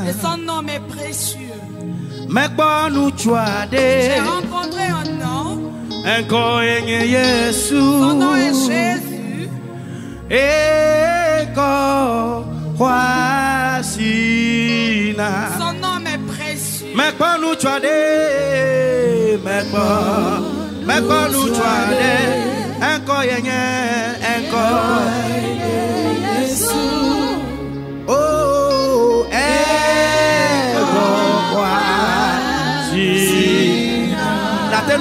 Et son nom est précieux. J'ai rencontré un homme. Son nom est Jésus. Son nom est précieux.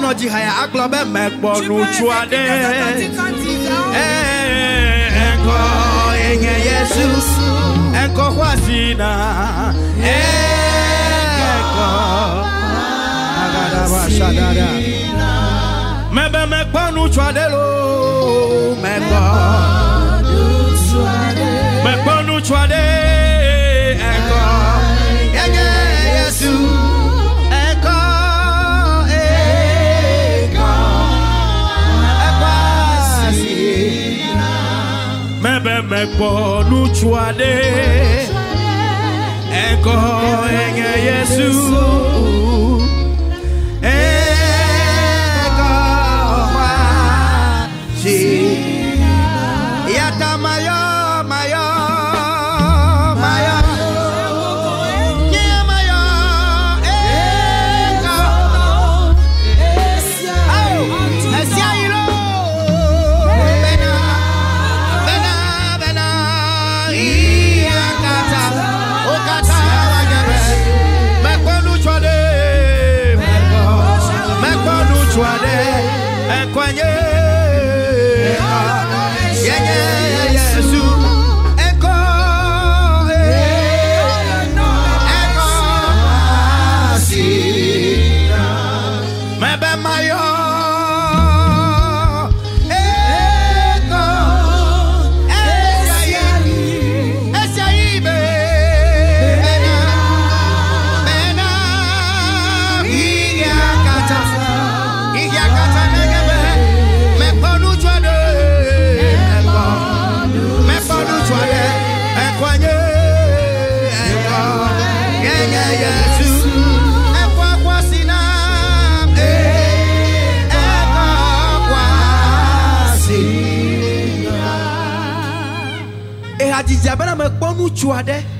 No di haya aglobe mekbo nu chuade enko enye Jesus enko kwasina enko agada bashadada mebe mekbo nu chuade lo mekbo nu chuade enko enye Jesus me po nu chuade eko enye Yesu eko si yata mayo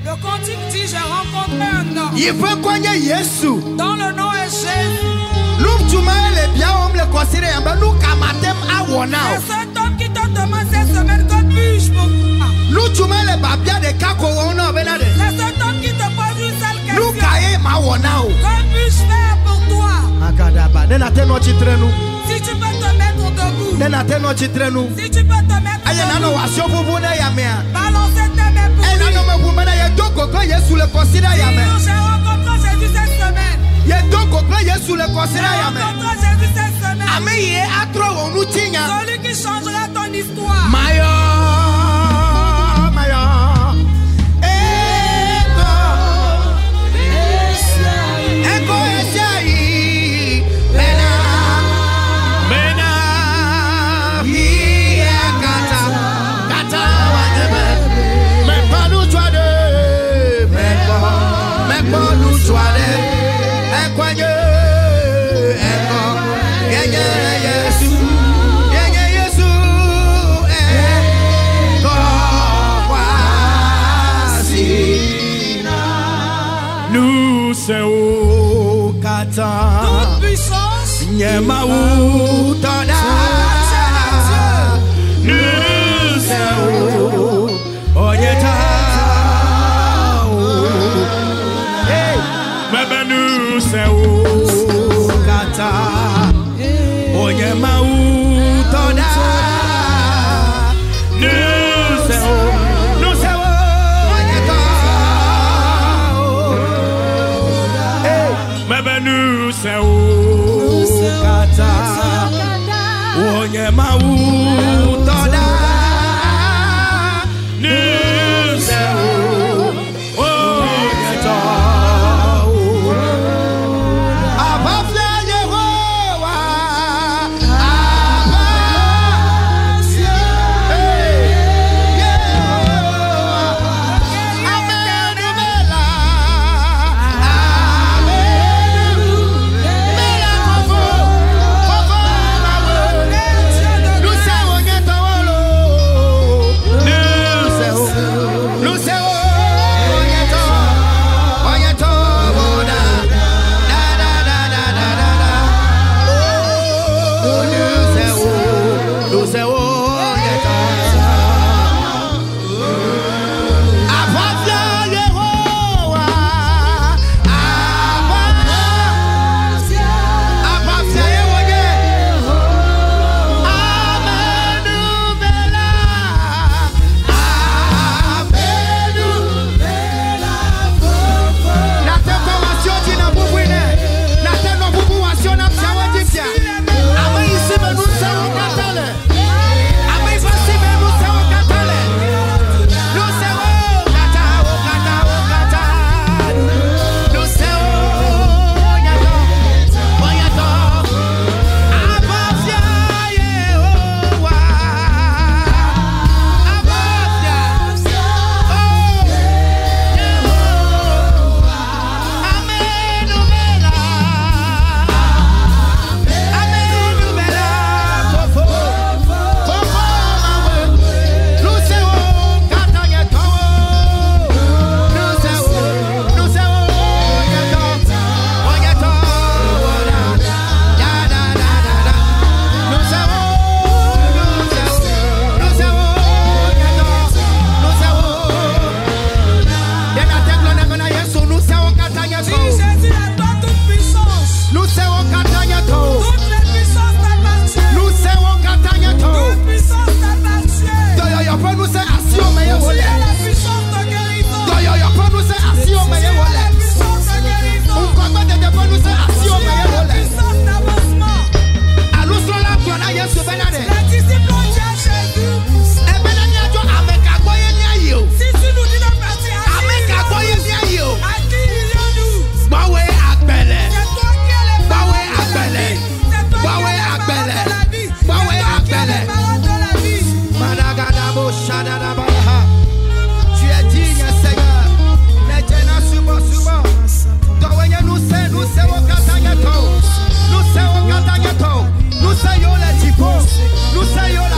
Le cantique dit j'ai rencontré un homme. Il veut cogner Yesu. Dans le nom est Jésus. C'est cet homme qui te demande cette semaine que puis-je pour toi. C'est cet homme qui te pose une seule question. Que puis-je faire pour toi? Si tu peux te mettre debout. Si tu peux te mettre debout. Balancer tes mains pour lui. J'ai rencontré Jésus cette semaine. J'ai rencontré Jésus cette semaine. Celui qui changera ton histoire. Toute puissance, disciples ont dit à Jésus, si tu nous dis de partir, à qui irions-nous? C'est toi qui es le parent de la vie. C'est toi qui es le parent de la vie. C'est toi qui es le parent de la vie. Tu es digne, Seigneur. Maintenant, souvent. Nous sommes au Katagato. Nous sommes les typos. Nous sommes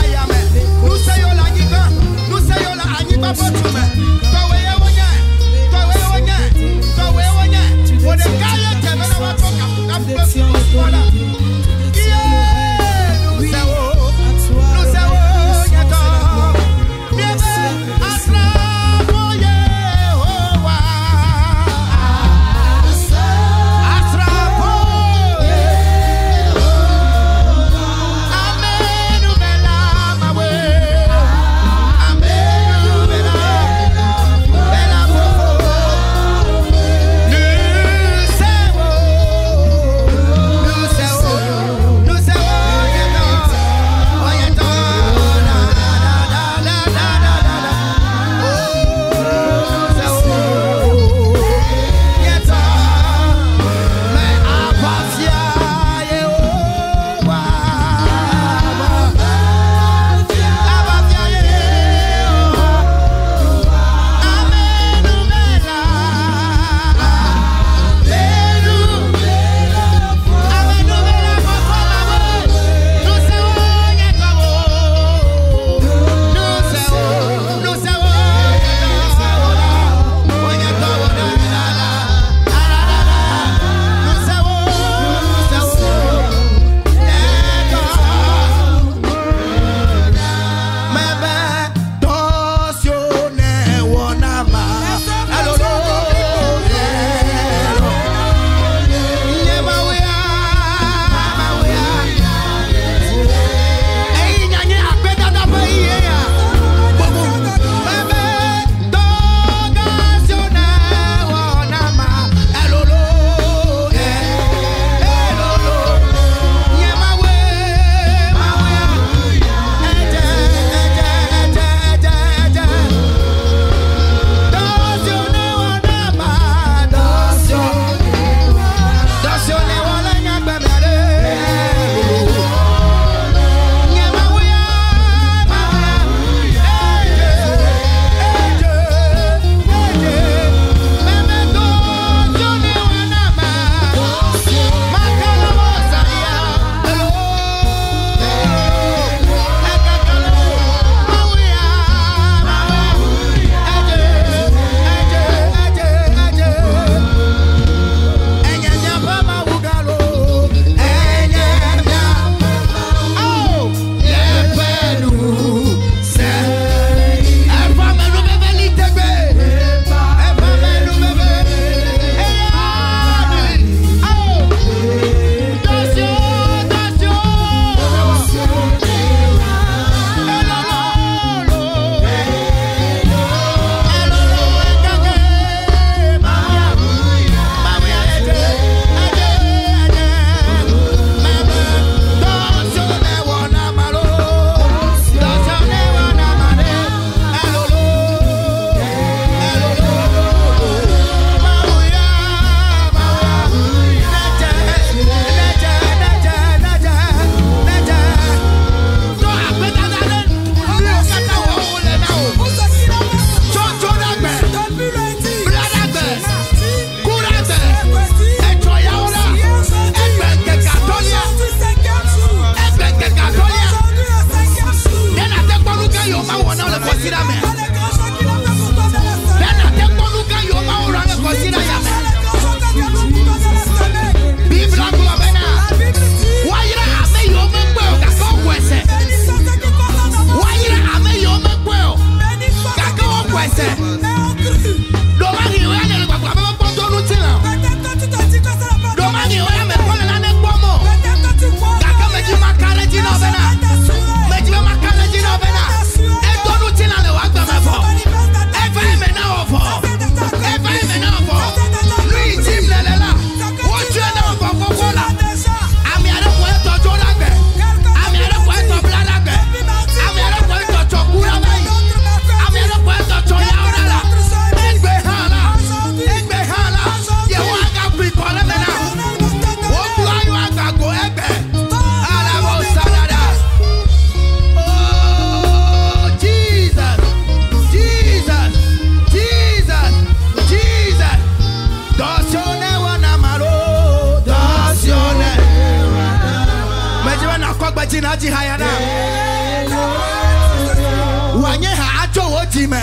Wanye ha acho woti me.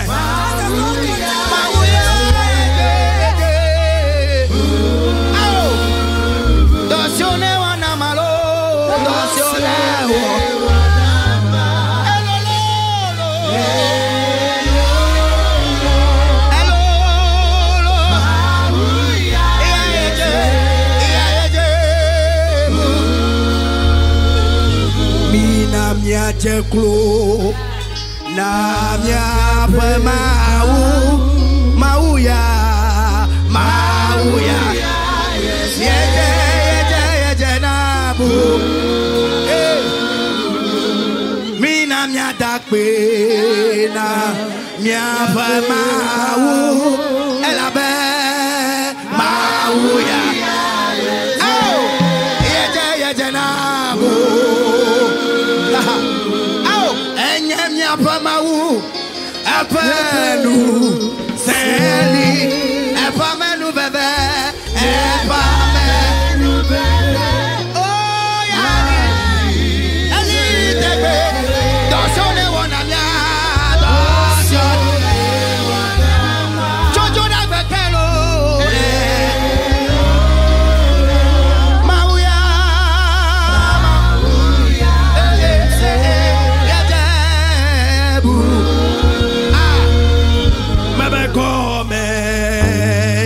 Dosione wana malo. Dosione Mia jeklo na mia pe mau ya ye na bu mi na mia dakpe na mia pe mau elabe mau ya ye na bu Apamaou, apenu, seli, apamenu bebe, apamenu bebe. Oh yeah, ali tebe, dosone wanamia, dosone wanama, jojo na bekelo, mauya.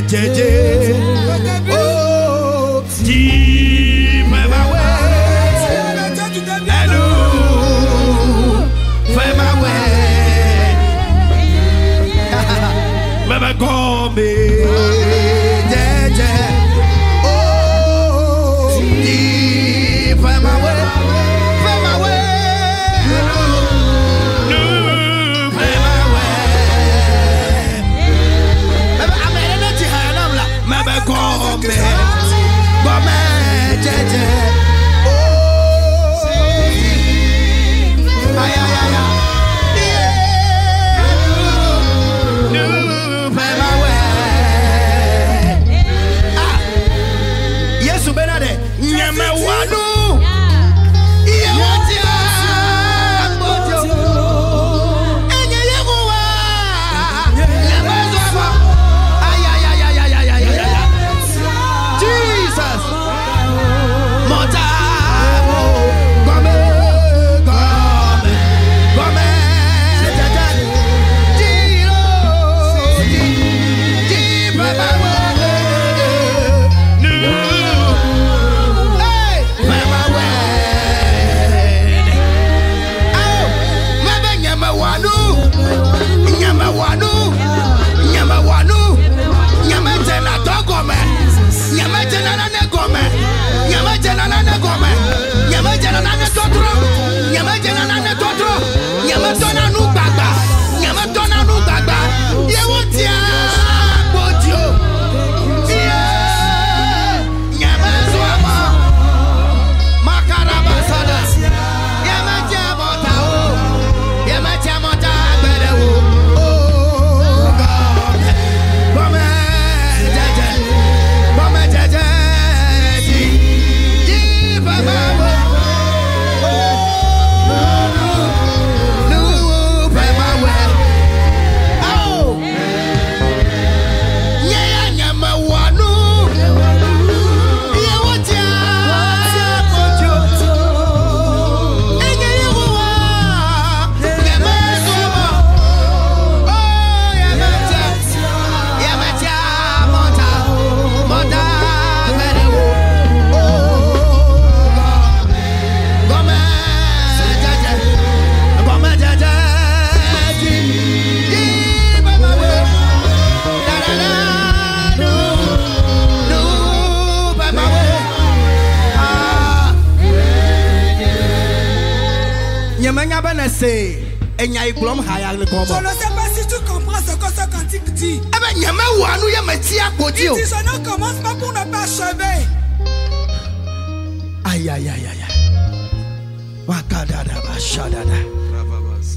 Jeje, oh, deep my way, hello, find my way, Mama call me, Jeje, oh, deep my way, Je ne sais pas si tu comprends ce que ce cantique dit. Il dit je ne commence pas pour ne pas achever. Aïe aïe aïe aïe.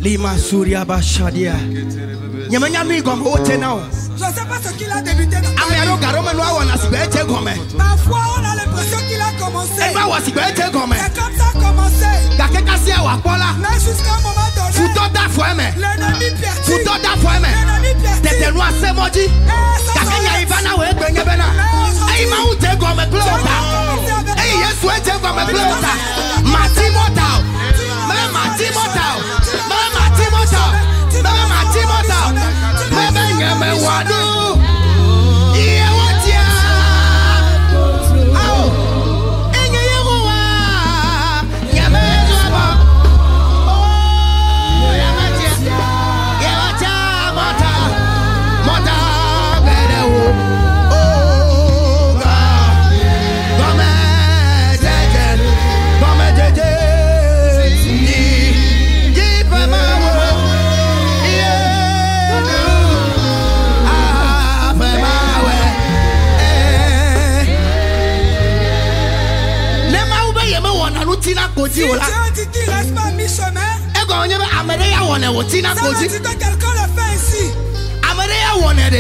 Lima Souria Bachadia. Yamanyami Gom Otenao. Je ne sais pas ce qu'il a débuté dans ta vie. Parfois, on a l'impression qu'il a commencé. C'est comme ça a commencé. Mais jusqu'à un moment donné, l'ennemi piétine. L'ennemi piétine. Si Dieu dit qu'il reste pas mi-chemin, ça veut dire que quelqu'un le fait ici.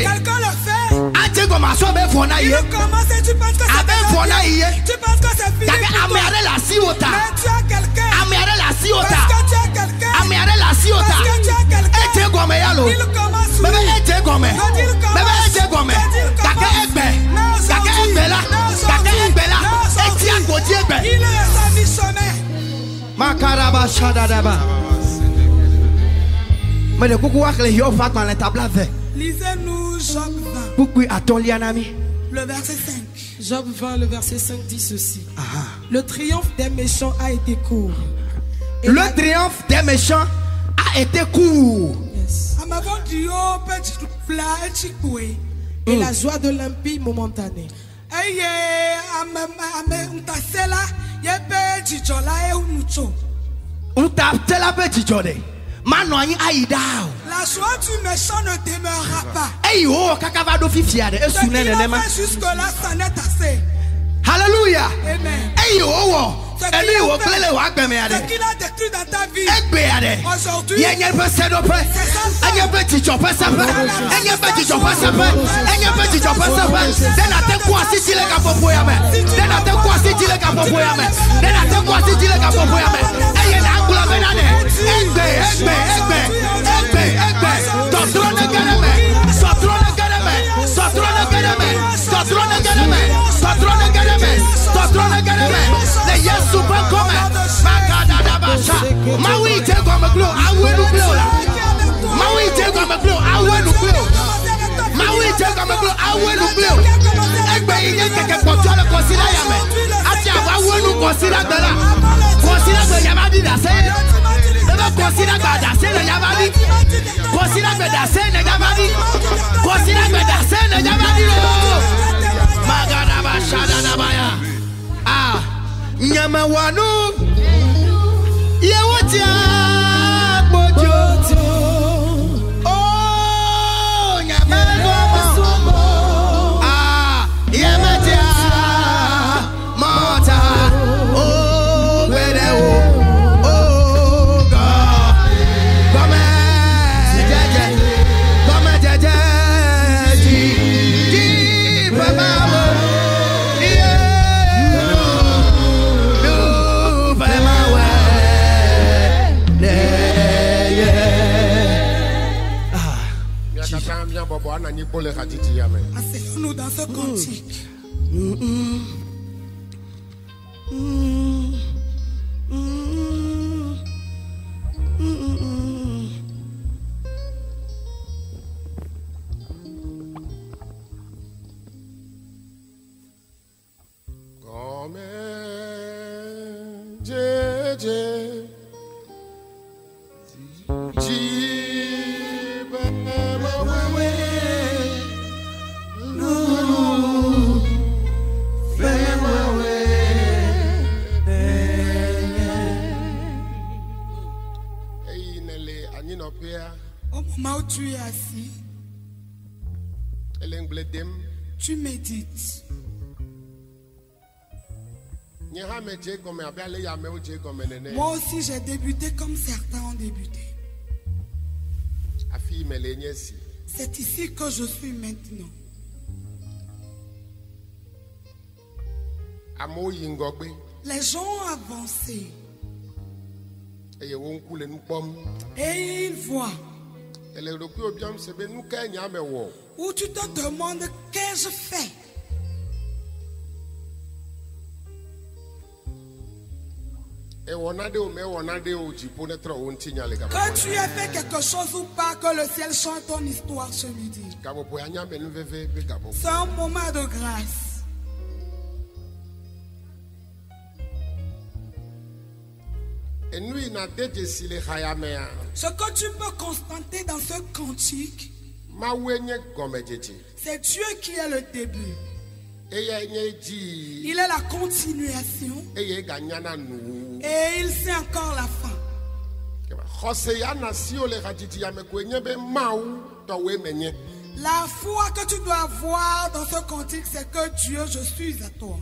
Quelqu'un le fait. Il commence et tu penses que c'est fini. Tu penses que c'est fini pour toi. Mais tu as quelqu'un. Parce que tu as quelqu'un. Parce que tu as quelqu'un. Il commence oui. Il commence. Il est à mi-chemin. Makaraba Shadadaba. Mais le coucou avec les yeux dans la table avec. Lisez-nous Job 20. Pourquoi attends l'anami? Le verset 5. Job 20, le verset 5 dit ceci. Le triomphe des méchants a été court. Et le triomphe des méchants a été court. Yes. Et la joie de l'impie momentanée. La joie du méchant ne demeurera pas. Ce qu'il a fait jusque-là, ça n'est assez. Alléluia. Amen. Ce qu'il a détruit dans ta vie aujourd'hui, c'est asseyons-nous dans ce cantique. Au moment où tu es assis, tu médites. Moi aussi j'ai débuté comme certains ont débuté. C'est ici que je suis maintenant. Les gens ont avancé. Et ils voient. Où tu te demandes qu'ai-je fait. Que tu aies fait quelque chose ou pas, que le ciel chante ton histoire ce midi. C'est un moment de grâce. Ce que tu peux constater dans ce cantique, c'est Dieu qui est le début. Il est la continuation. Et il sait encore la fin. La foi que tu dois avoir dans ce cantique, c'est que Dieu, je suis à toi.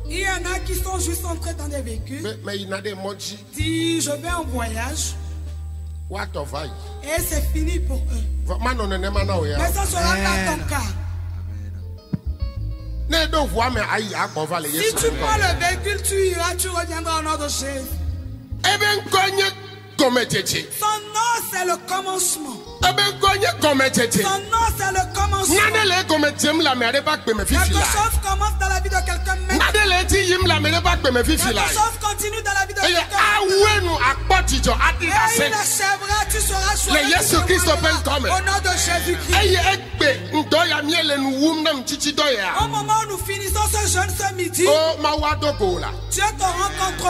Il y en a qui sont juste entrés dans des véhicules. Dis, je vais en voyage. Et c'est fini pour eux. Mais ça sera pas ton cas. Si tu prends le véhicule, tu iras, tu reviendras au nom de Jésus. Son nom, c'est le commencement. Son nom, c'est le commencement. Quelque chose commence dans la vie de quelqu'un. Quelque chose continue dans la vie de quelqu'un. Et il achèvera, tu seras choisi. Au nom de Jésus-Christ. Au moment où nous finissons ce jeûne ce midi, Dieu te rencontrera.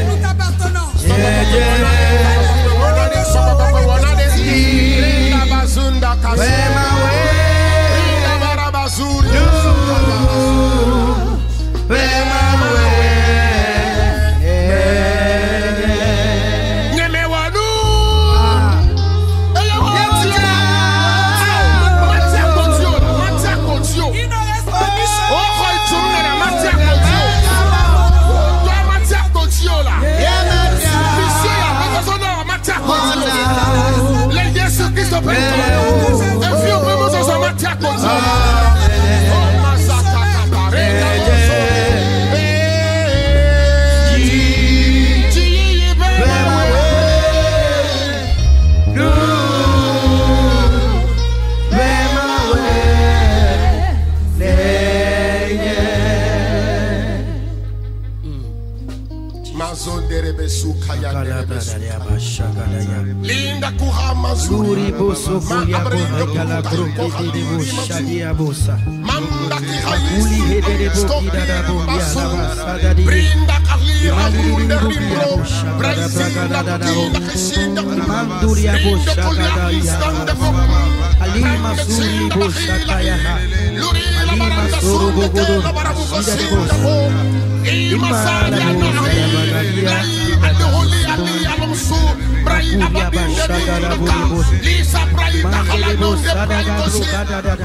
Nous t'appartenons. Azuri. Linda Kuhama Zuri Boso Kuya Bohagala Groki de Shadia Bosa. Manda Uli Hedere Bokida da Boya Sada di Brinda Kalia Malunda Ribro Bragada da Brasil Manduria Bosha Alima Suri Bosha Kayaha Alima Suru Bogodo Sida Bosa Imara Bosa Lisa Praita Halano de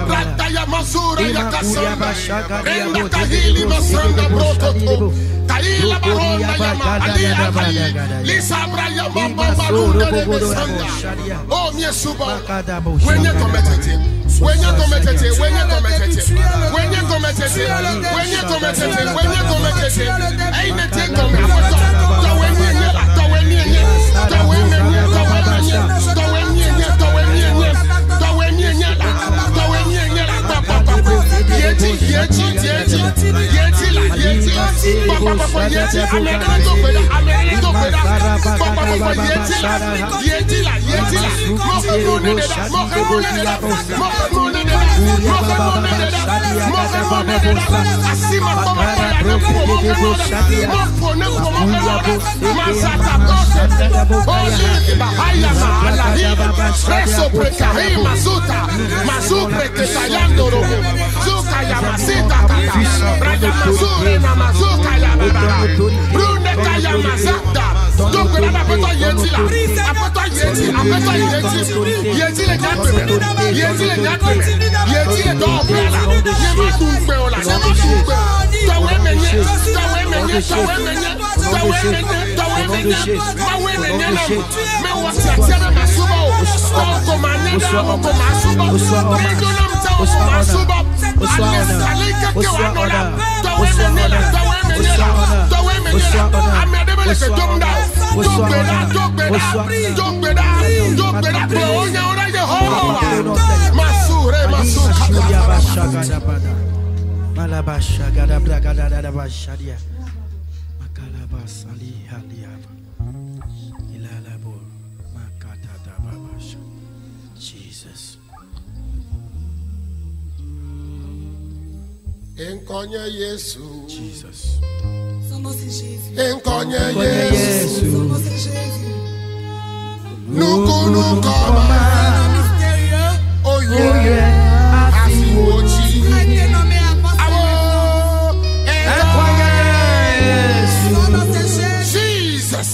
Rataya Masura Yakasanda Brenda Kahili Masanda Broto Kaila Barona Yama Ali Lisa Braya Mama Baruna de Masanda Oh Miesuba when you committed when you committed when you committed when you committed when you committed when you committed anything Jesus. Enconha Yesu. Jesus. Son nom c'est Jésus. Enconha Yesu. Son nom c'est Jésus. Nous koma. Oh yeah. Asiwochi. A été nommé apôtre. Enconha Yesu. Son nom c'est Jésus. Jesus.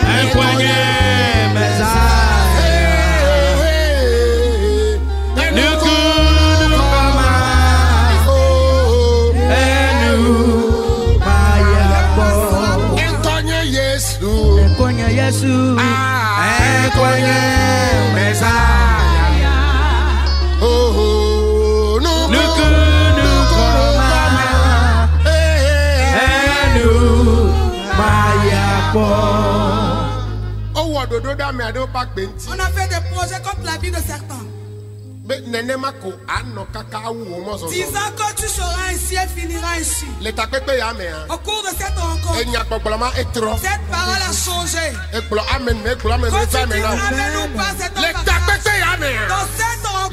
Enconha Jesus, Messiah. Oh, no, on a fait des projets contre la vie de certains. Disant que tu seras ainsi et finiras ainsi. Au cours de cette rencontre, cette parole a changé. Continue, ramène-nous pas cette rencontre. Dans cette rencontre,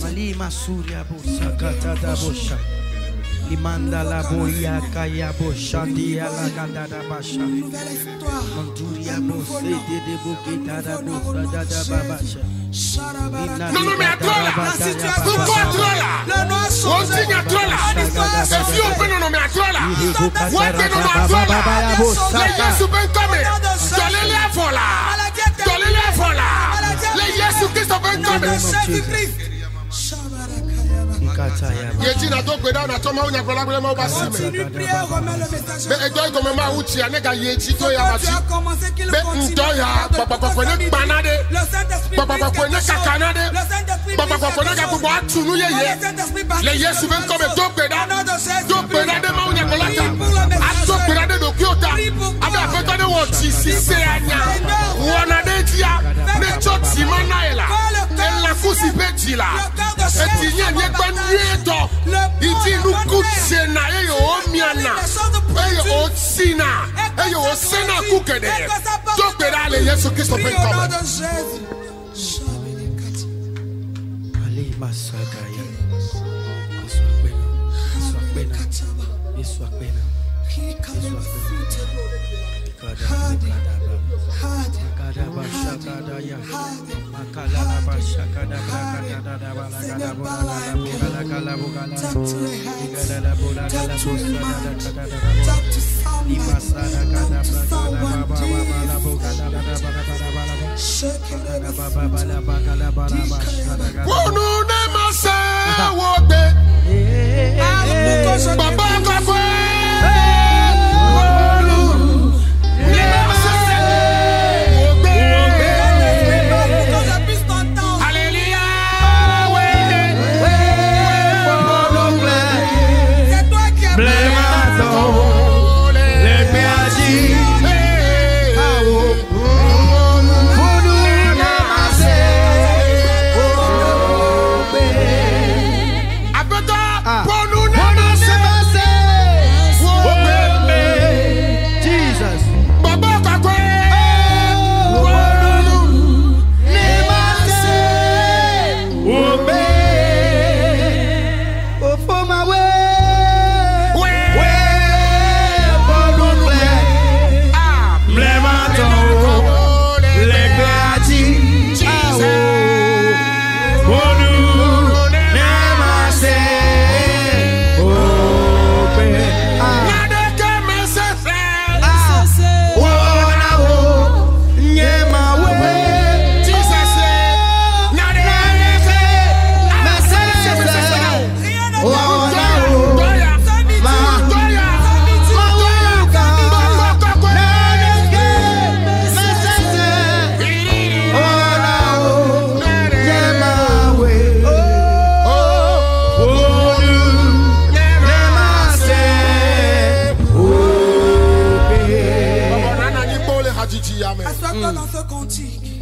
Malima Surya Bosakata da Bosha Limanda la Boya Kaya Boshandia la Ganda da Basha Manduria Bose de Bokita da Bosa da Babasha. Non, mais à toi là. Pourquoi toi là? On signe à toi là. C'est si on peut nous nommer à toi là. On peut nous nommer à toi là. Les Yesu ben comme. Donnez-les à fond là. Donnez-les à fond là. Les Yesu Christ ben comme. Continue, priez, remets le message. Mais tu as commencé qu'il continue. Le Saint-Esprit Assois-toi dans ce cantique.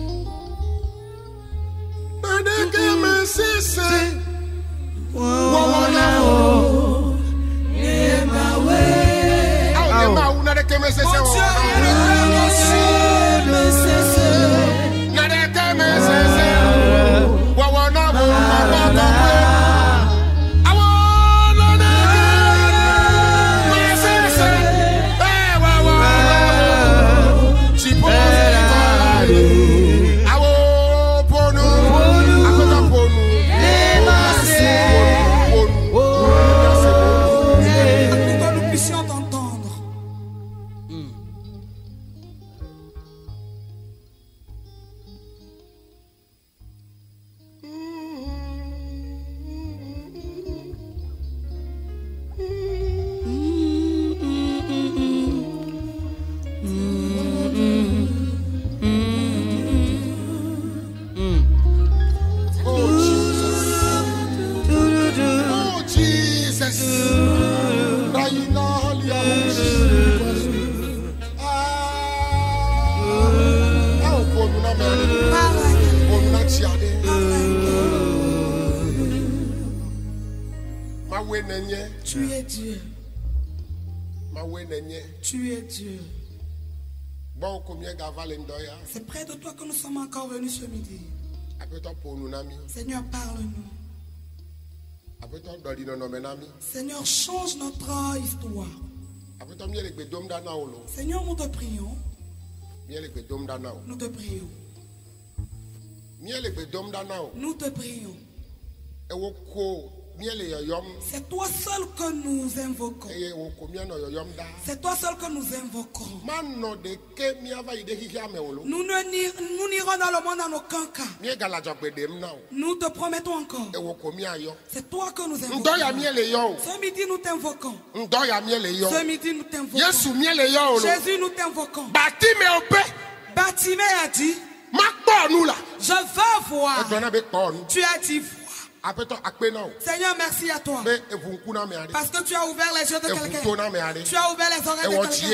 Tu es Dieu. Tu es Dieu. C'est près de toi que nous sommes encore venus ce midi. Seigneur, parle-nous. Seigneur, change notre histoire. Seigneur, nous te prions. Nous te prions. Nous te prions. C'est toi seul que nous invoquons. C'est toi seul que nous invoquons. Nous n'irons dans le monde en aucun cas. Nous te promettons encore. C'est toi que nous invoquons. Ce midi nous t'invoquons. Ce midi nous t'invoquons. Jésus nous t'invoquons. Bartimée a dit, Je veux voir. Tu as dit voir. Seigneur, merci à toi. Parce que tu as ouvert les yeux de quelqu'un. Tu as ouvert les oreilles de quelqu'un.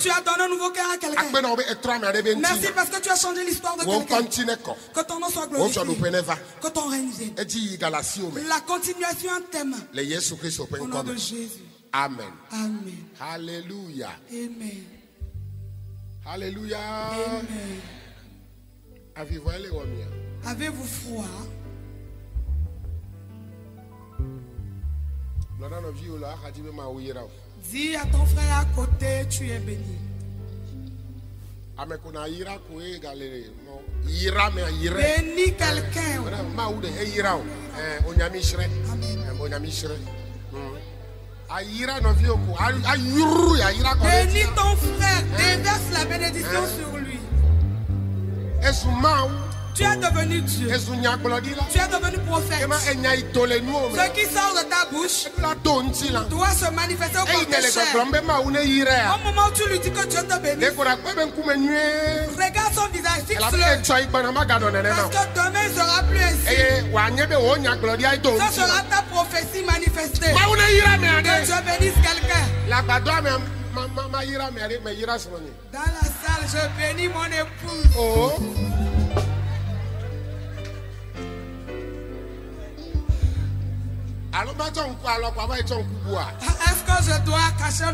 Tu as donné un nouveau cœur à quelqu'un. Merci parce que tu as changé l'histoire de quelqu'un. Que ton nom soit glorifié. Que ton règne vienne. La continuation t'aime. Au nom de Jésus. Amen. Amen. Alléluia. Amen. Alléluia. Amen. Avez-vous froid? Dis à ton frère à côté, tu es béni. Bénis quelqu'un. Bénis ton frère, déverse la bénédiction sur lui. Tu es devenu Dieu. Tu es devenu prophète. Ce qui sort de ta bouche doit se manifester au corps de chair. Au moment où tu lui dis que Dieu te bénit, regarde son visage, fixe-le. Parce que demain il sera plus ainsi. Ce sera ta prophétie manifestée. Que Dieu bénisse quelqu'un. Dans la salle, je bénis mon épouse. Oh. Est-ce que je dois cacher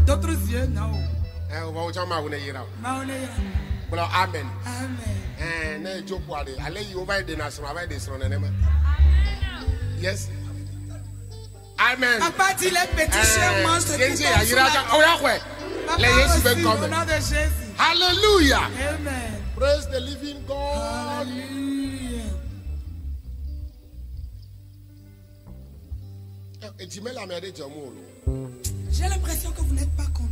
d'autres yeux? Non. Amen. Yes. Amen. Papa dit les petits chiens mangent ce qui tombent sur la table. Papa aussi, au nom de Jésus. Hallelujah. Amen. Praise the living God. Hallelujah. J'ai l'impression que vous n'êtes pas content.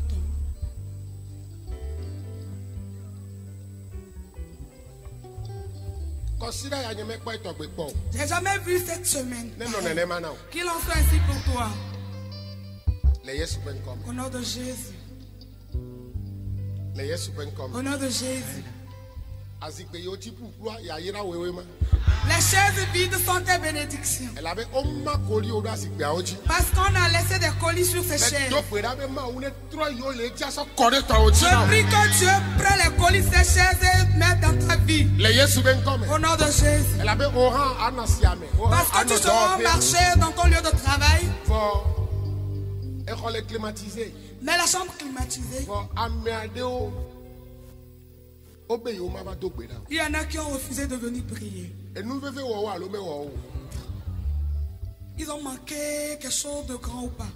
J'ai jamais vu cette semaine. Qu'il en soit ainsi pour toi. Au nom de Jésus. Au nom de Jésus. Les chaises vides sont tes bénédictions. Parce qu'on a laissé des colis sur ces chaises. Je prie que Dieu prenne les colis de ces chaises et mette dans ta vie. Au nom de Jésus. Parce que tu seras marcher dans ton lieu de travail. Mais la chambre climatisée. Il y en a qui ont refusé de venir prier. Ils ont manqué quelque chose de grand ou pas.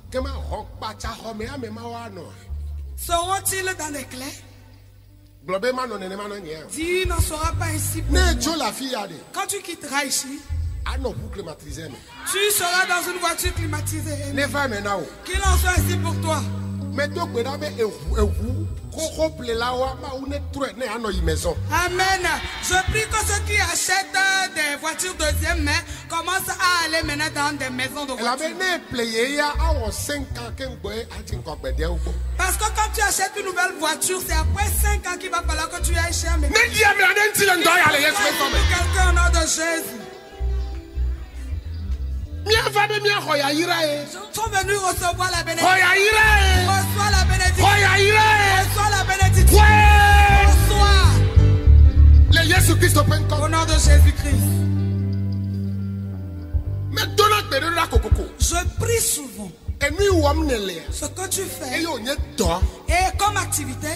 Seront-ils dans les clés? Dieu n'en sera pas ainsi pour moi. Quand tu quitteras ici, tu seras dans une voiture climatisée. Qu'il en soit ainsi pour toi. Amen. Je prie que ceux qui achètent des voitures deuxième main commencent à aller maintenant dans des maisons de voitures. Parce que quand tu achètes une nouvelle voiture, c'est après 5 ans qu'il va falloir que tu ailles chez un médecin. Quelqu'un au nom de Jésus. Ils sont venus recevoir la bénédiction. Reçois la bénédiction. Reçois la bénédiction. Reçois. Au nom de Jésus-Christ. Je prie souvent. Ce que tu fais et comme activité,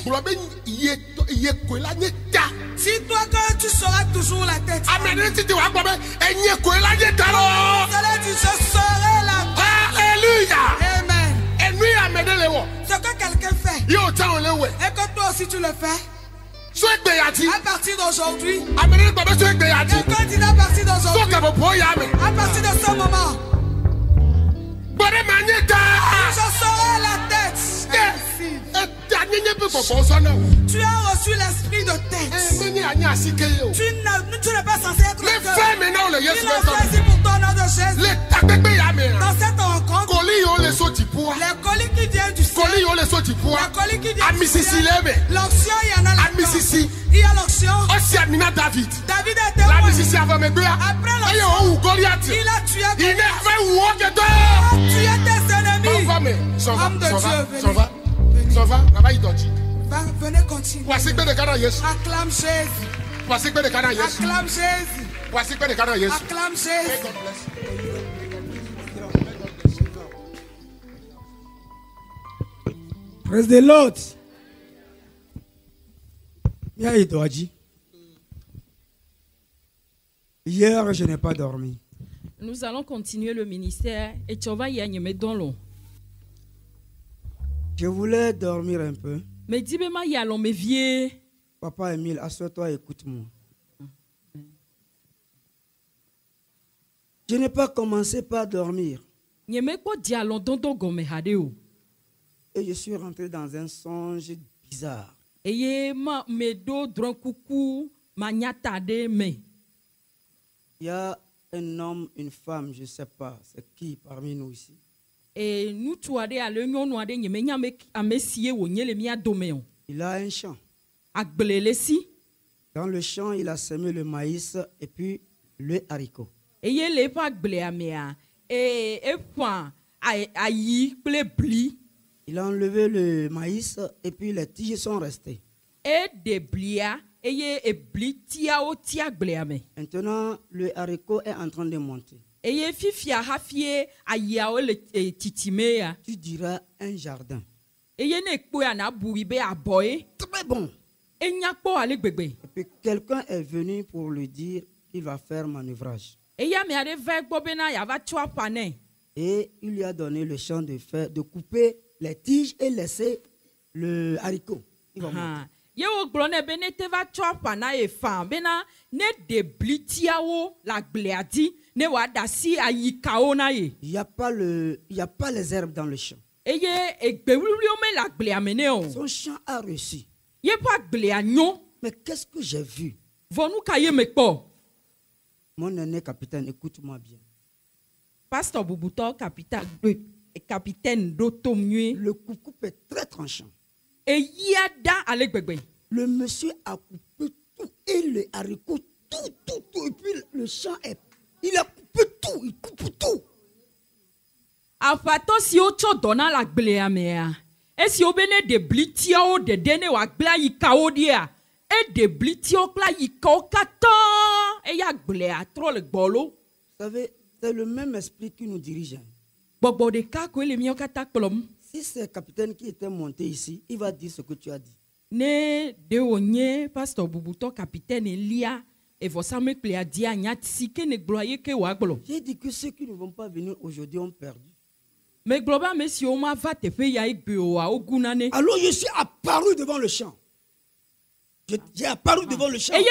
si toi que tu seras toujours la tête, je serai la tête. Alléluia. Amen. Ce que quelqu'un fait et que toi aussi tu le fais, à partir d'aujourd'hui, quelqu'un dit à partir d'aujourd'hui, à partir de ce moment, je serai la tête. Tu as reçu l'esprit de tête. Tu n'es pas censé être le cœur. Il en fait pour ton nom de Jésus. Dans cette rencontre, Les colis qui viennent du ciel. Les colis qui viennent du ciel. L'onction, il y en a là-dedans. Il y a l'onction. David était roi. Après l'onction, il a tué tes ennemis. Homme de Dieu, venez continuer. Acclame Jésus. Acclame Jésus. Acclame Jésus. Praise the Lord. Hier, je n'ai pas dormi. Nous allons continuer le ministère et tu vas y aller dans l'eau. Je voulais dormir un peu. Mais dis-moi, y allons me vieux. Papa Emile, assois-toi et écoute-moi. Je n'ai pas commencé par dormir. Et je suis rentré dans un songe bizarre. Il y a un homme, une femme, je ne sais pas, c'est qui parmi nous ici. Et nous, il a un champ. Dans le champ, il a semé le maïs et puis le haricot. Il a enlevé le maïs et puis les tiges sont restées. Maintenant, le haricot est en train de monter. Tu diras un jardin. Très bon. Et puis quelqu'un est venu pour lui dire qu'il va faire manœuvrage. Et il lui a donné le champ de faire, de couper les tiges et laisser le haricot. Il va monter. Il n'y a pas les herbes dans le champ. Son champ a réussi. Mais qu'est-ce que j'ai vu? Mon aîné capitaine, écoute-moi bien. Pasteur Boubouto, capitaine d'Otomue. Le coucou est très tranchant. Le monsieur a coupé tout et le haricot, tout. Et puis le champ il a coupé tout, il coupe tout. Afato si ocho dona la gleamea. Et si obene de blitio de dene wa gla yikao dia. Et de blitio gla yikao kata. Et ya glea trop le bolo. Vous savez, c'est le même esprit qui nous dirige. Si c'est le capitaine qui était monté ici, il va dire ce que tu as dit. Ne de onye pasteur Boubouto capitaine Elia et vos amis pléadia nyatsi ke ne gloyer ke waglo. J'ai dit que ceux qui ne vont pas venir aujourd'hui ont perdu. Mais global monsieur on va te faire ya igbeoa ogunane. Alors je suis apparu devant le champ. J'ai apparu devant le champ. Devant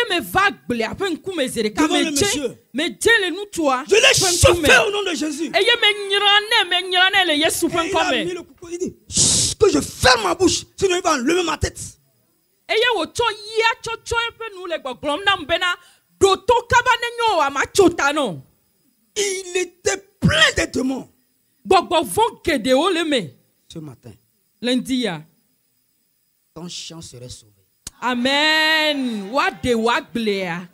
le monsieur. Je l'ai chauffé au nom de Jésus. Et il a mis le coucou, il dit que je ferme ma bouche, sinon il va enlever ma tête. Il était plein de démons. Ce matin, lundi, ton champ serait sauvé. Amen. What de waglea.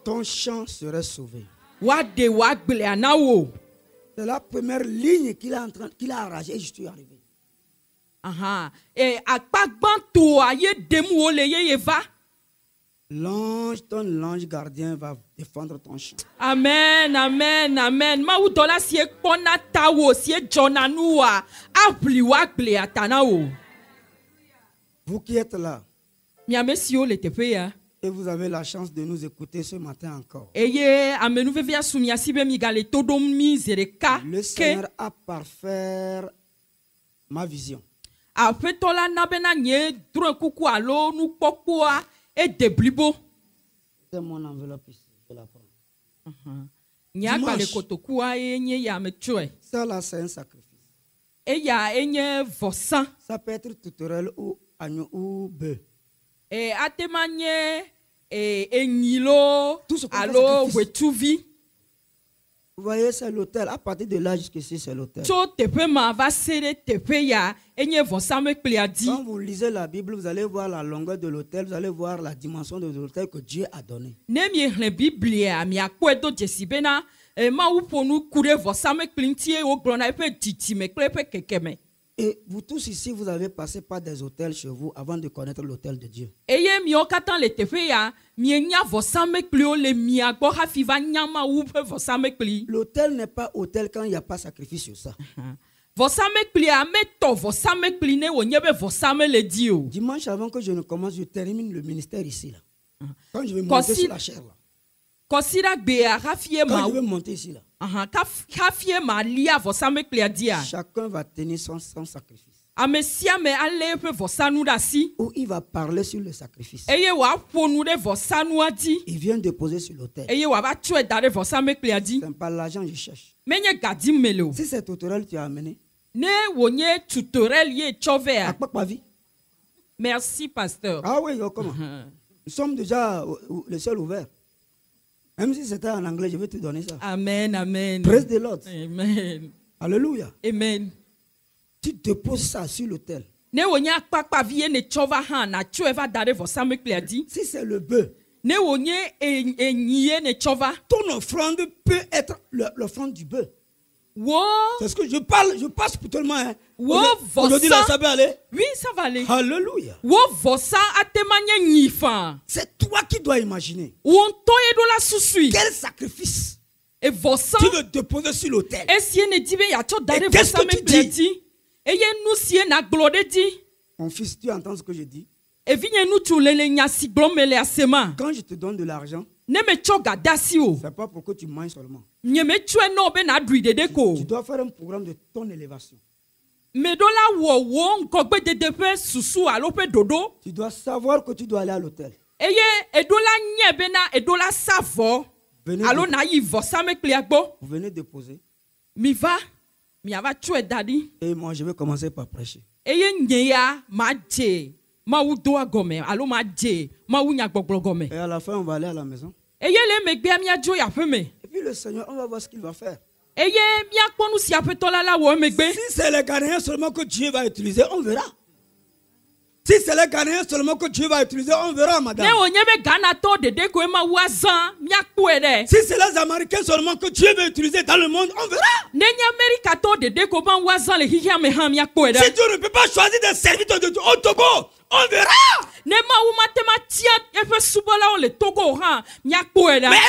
Ton champ serait sauvé. What de waglea now. C'est la première ligne qu'il a arrachée et je suis arrivé. Et à pas bantou aye demu le yeva. Ton ange gardien va défendre ton champ. Amen. Ma udola si ekpona tawo si jonanua apli waglea tanao. Vous qui êtes là. Et vous avez la chance de nous écouter ce matin encore. Le Seigneur a parfait ma vision. C'est mon enveloppe ici. Je la prends. Ça là, c'est un sacrifice. Ça peut être tourterelle ou agneau ou bœuf. Tout ce qu'on Vous voyez, c'est l'autel. À partir de là jusqu'ici, c'est l'autel. Quand vous lisez la Bible, vous allez voir la longueur de l'autel, vous allez voir la dimension de l'autel que Dieu a donné. Et vous tous ici, vous avez passé par des hôtels chez vous avant de connaître l'autel de Dieu. L'autel n'est pas autel quand il n'y a pas sacrifice sur ça. Dimanche avant que je ne commence, je termine le ministère ici. Là. Quand je vais monter sur la chair là. Quand je vais monter ici là. Chacun va tenir son sacrifice. Ou il va parler sur le sacrifice. Il vient de poser sur l'autel. C'est pas l'argent que je cherche. Si c'est tutoriel tu as amené. Merci, pasteur. Ah oui, comment? Nous sommes déjà le seul ouvert. Même si c'était en anglais, je vais te donner ça. Amen, amen. Praise the Lord. Amen. Alléluia. Amen. Tu déposes ça sur l'autel. Si c'est le bœuf, ton offrande peut être l'offrande du bœuf. C'est ce que je parle, je passe pour tout le monde. Hein. Aujourd'hui, là, ça va aller? Oui, ça va aller. Alléluia. C'est toi qui dois imaginer. Quel sacrifice tu veux déposer sur l'autel. Et qu'est-ce que tu dis? Mon fils, tu entends ce que je dis? Quand je te donne de l'argent, c'est pas pour que tu manges seulement. Tu dois faire un programme de ton élévation. Tu dois savoir que tu dois aller à l'hôtel. Vous venez déposer. Et moi, je vais commencer par prêcher. Et à la fin, on va aller à la maison. Et puis le Seigneur, on va voir ce qu'il va faire. Si c'est les Ghanéens seulement que Dieu va utiliser, on verra. Si c'est les Ghanéens seulement que Dieu va utiliser, on verra, madame. Si c'est les Américains seulement que Dieu va utiliser dans le monde, on verra. Si Dieu ne peut pas choisir des serviteurs de Dieu au Togo, on verra. Mais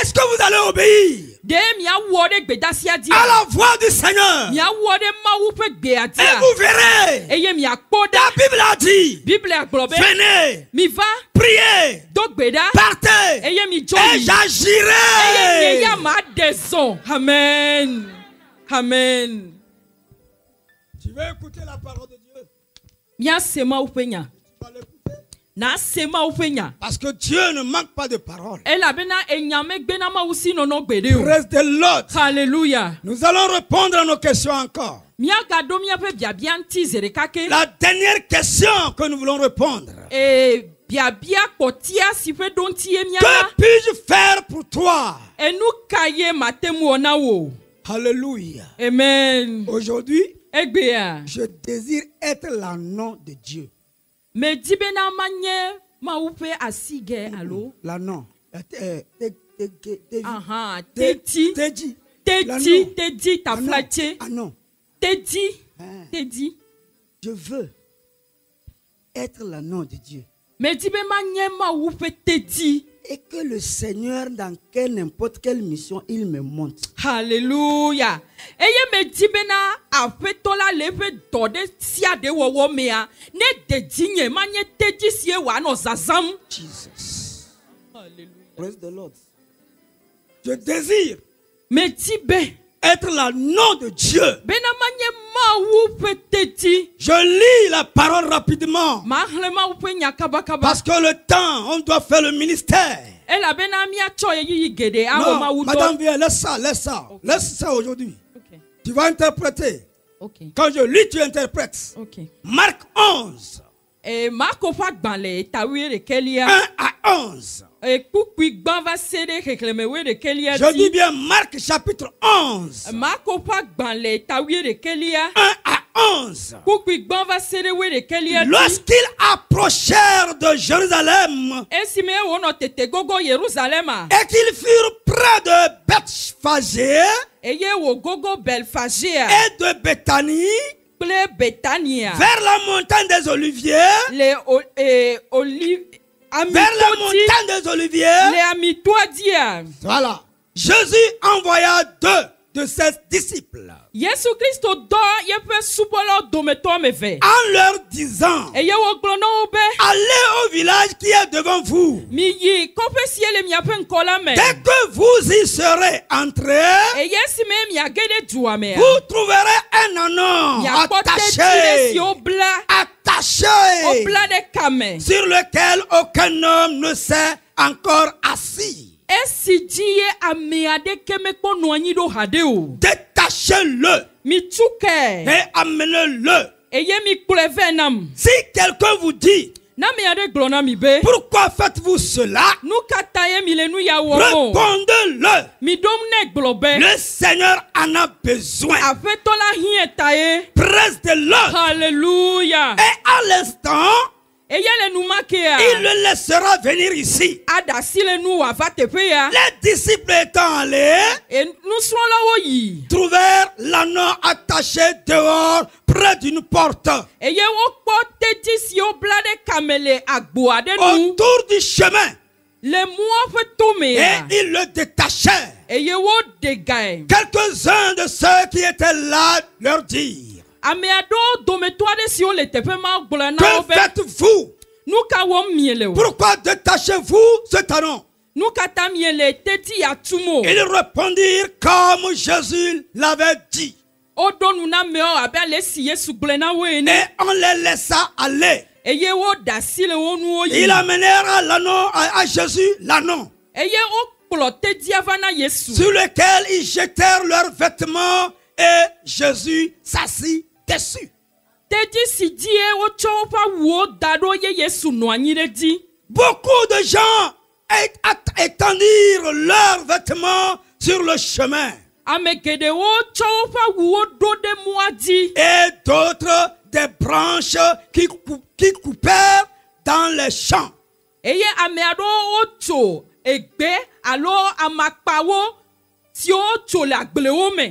est-ce que vous allez obéir à la voix du Seigneur? Et vous verrez. La Bible a dit, venez, priez, partez, et j'agirai. Amen. Amen. Tu veux écouter la parole de Dieu? Parce que Dieu ne manque pas de parole. Praise the Lord. Alléluia. Nous allons répondre à nos questions encore. La dernière question que nous voulons répondre. Que puis-je faire pour toi? Alléluia. Amen. Aujourd'hui, je désire être l'agneau de Dieu. Mais dibena manye maupe asige allo la non tedi ta flaché tedi je veux être l'agneau de Dieu. Mais dibena manye maupe tedi et que le Seigneur dans n'importe quelle mission il me montre. Alléluia. Eye me dibena afetola leve dode sia de wowo mea ne de dinye manye teji sie wa no zazam. Jesus. Hallelujah. Praise the Lord. Je désire me tibe être l'agneau de Dieu. Bena manye maupe tedi. Je lis la parole rapidement. Parce que le temps, on doit faire le ministère. Non, madame, viens, laisse ça. Okay. Laisse ça aujourd'hui. Okay. Tu vas interpréter. Okay. Quand je lis, tu interprètes. Okay. Marc 11. 1 à 11. Je dis bien Marc chapitre 11. 1 à 11. Lorsqu'ils approchèrent de Jérusalem et qu'ils furent près de Bethphagée et de Béthanie, vers la montagne des Oliviers, vers la montagne des Oliviers, voilà, Jésus envoya 2 de ses disciples en leur disant: allez au village qui est devant vous. Dès que vous y serez entrés, vous trouverez un ânon attaché sur lequel aucun homme ne s'est encore assis. Détachez-le et amenez-le. Si quelqu'un vous dit: pourquoi faites-vous cela? Répondez-le. Le Seigneur en a besoin. Presse-le. Alléluia. Et à l'instant, il le laissera venir ici. Les disciples étant allés, trouvèrent l'anneau attaché dehors près d'une porte autour du chemin. Et ils le détachèrent. Quelques-uns de ceux qui étaient là leur dirent: que faites-vous? Pourquoi détachez-vous cet anneau? Ils répondirent comme Jésus l'avait dit. Et on les laissa aller. Ils amenèrent l'anneau à Jésus, l'anneau, sur lequel ils jetèrent leurs vêtements et Jésus s'assit dessus. Beaucoup de gens étendirent leurs vêtements sur le chemin. Et d'autres des branches qui coupèrent dans les champs.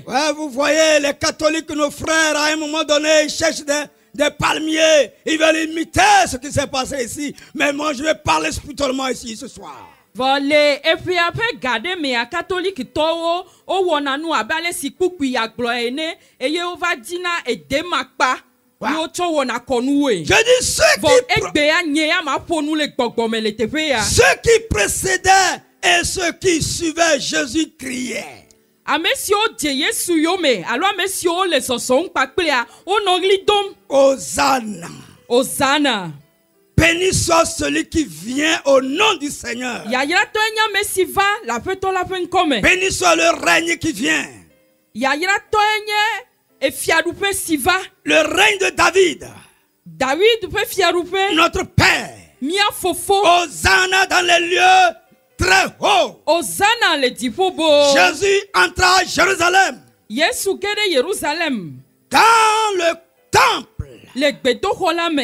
Ouais, vous voyez, les catholiques, nos frères, à un moment donné, ils cherchent des palmiers. Ils veulent imiter ce qui s'est passé ici. Mais moi, je vais parler spirituellement ici ce soir. Voilà, et puis après, gardez, mais à catholique, toi, au wananu, abale si kuku ya gloine, et ye ova dina et demakpa. Je dis ceux qui précédaient et ceux qui suivaient Jésus criaient. Hosanna. Hosanna. Béni soit celui qui vient au nom du Seigneur. Béni soit le règne qui vient. Le règne de David. Notre Père. Hosanna dans les lieux très hauts. Jésus entra à Jérusalem. Dans le temple.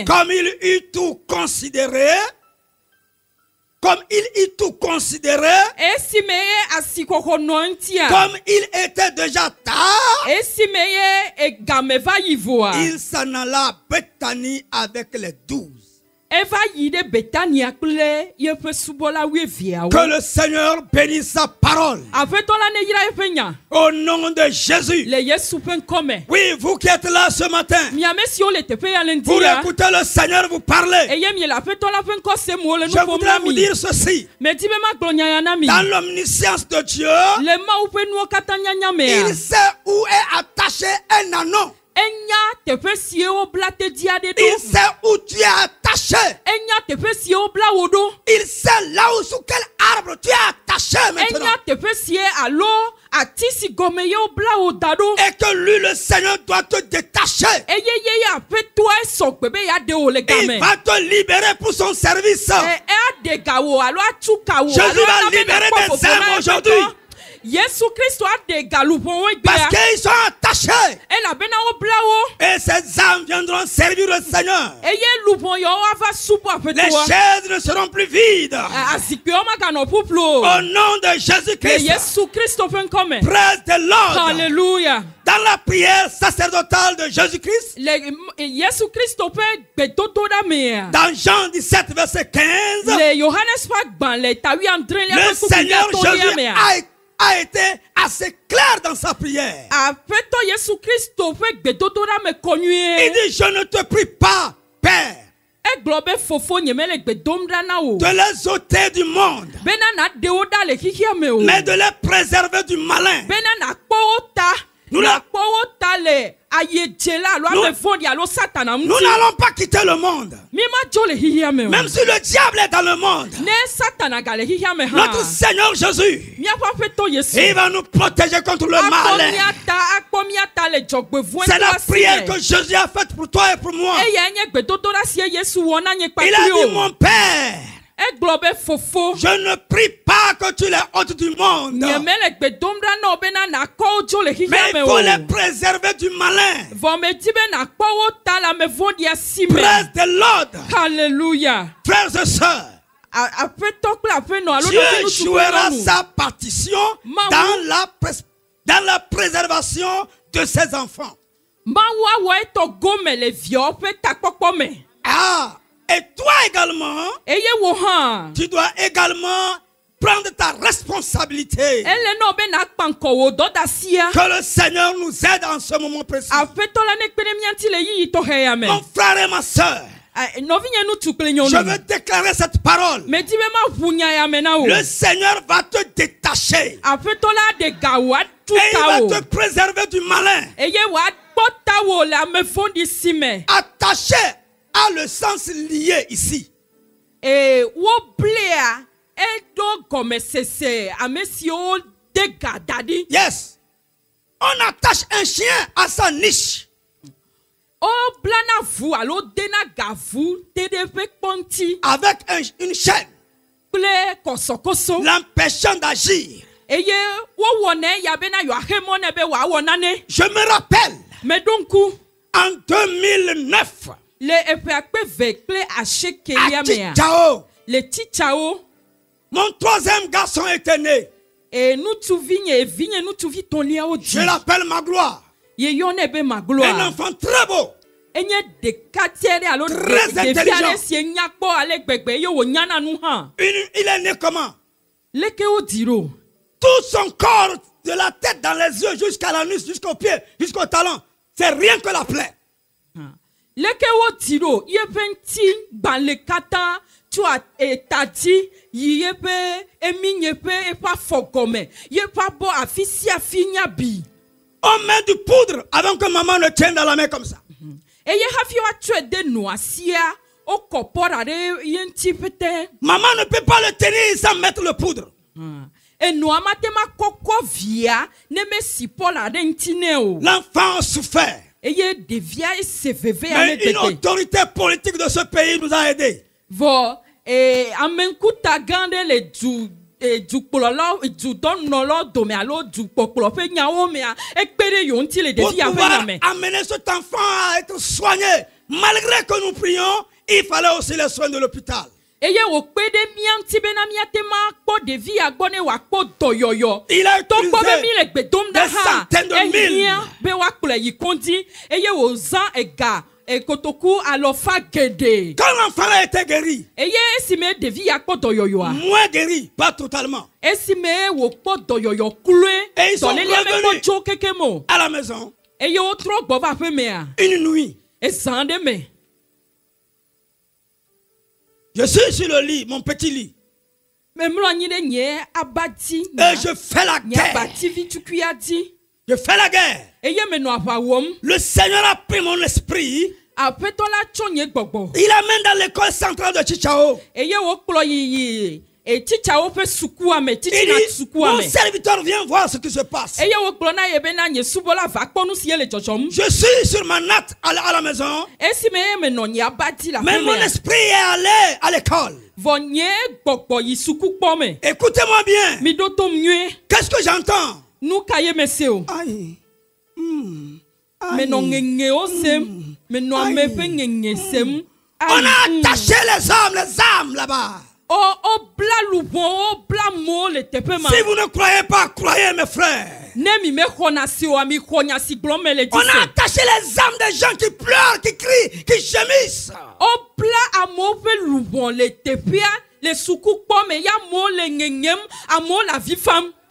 Comme il eut tout considéré. Comme il était déjà tard, il s'en alla à Béthanie avec les 12. Que le Seigneur bénisse sa parole. Au nom de Jésus. Oui, vous qui êtes là ce matin, pour écouter le Seigneur vous parler, je voudrais vous dire ceci. Dans l'omniscience de Dieu, il sait où est attaché un anneau. Il sait où tu es attaché. Il sait là où, sous quel arbre tu es attaché maintenant. Et que lui, le Seigneur, doit te détacher. Il va te libérer pour son service. Jésus va libérer des âmes aujourd'hui. Parce qu'ils sont attachés. Et ces âmes viendront servir le Seigneur. Les chaises ne seront plus vides. Au nom de Jésus-Christ. Praise the Lord. Alléluia. Dans la prière sacerdotale de Jésus-Christ, dans Jean 17, verset 15, le Seigneur Jésus a été assez clair dans sa prière. Il dit, je ne te prie pas, Père, de les ôter du monde, mais de les préserver du malin. Nous n'allons pas quitter le monde. Même si le diable est dans le monde, notre Seigneur Jésus, il va nous protéger contre le mal. C'est la prière que Jésus a faite pour toi et pour moi. Il a dit, mon Père, je ne prie pas que tu les ôtes du monde, mais il faut les préserver du malin. Praise the Lord. Alléluia. Frères et sœurs, Dieu jouera sa partition dans la préservation de ses enfants. Ah, et toi également, tu dois également prendre ta responsabilité. Que le Seigneur nous aide en ce moment précis. Mon frère et ma soeur, je veux déclarer cette parole. Le Seigneur va te détacher. Et il va te préserver du malin. Attaché a le sens lié ici. Yes. On attache un chien à sa niche. Avec une chaîne, l'empêchant d'agir. Je me rappelle, en 2009, mon troisième garçon était né. Je l'appelle Magloire. Un enfant très beau. Très intelligent. Il est né comment? Tout son corps, de la tête dans les yeux jusqu'à la nuque, jusqu'aux pieds, jusqu'au talon, c'est rien que la plaie. On met du poudre avant que maman le tienne dans la main comme ça. Maman ne peut pas le tenir sans mettre le poudre. L'enfant a souffert. Mais une autorité politique de ce pays nous a aidés. Pour pouvoir amener cet enfant à être soigné, malgré que nous prions, il fallait aussi les soins de l'hôpital. Il a utilisé des centaines de mille. Quand l'enfant a été guéri, moins guéri, pas totalement. Et ils sont revenus à la maison une nuit. Je suis sur le lit, mon petit lit. Et je fais la guerre. Je fais la guerre. Le Seigneur a pris mon esprit. Il amène dans l'école centrale de Chichao. Il dit, mon serviteur vient voir ce qui se passe. Je suis sur ma natte à la maison. Mais mon esprit est allé à l'école. Écoutez-moi bien. Qu'est-ce que j'entends? Aïe. On a attaché les âmes là-bas. Si vous ne croyez pas, croyez mes frères. On a attaché les âmes des gens qui pleurent, qui crient, qui gémissent.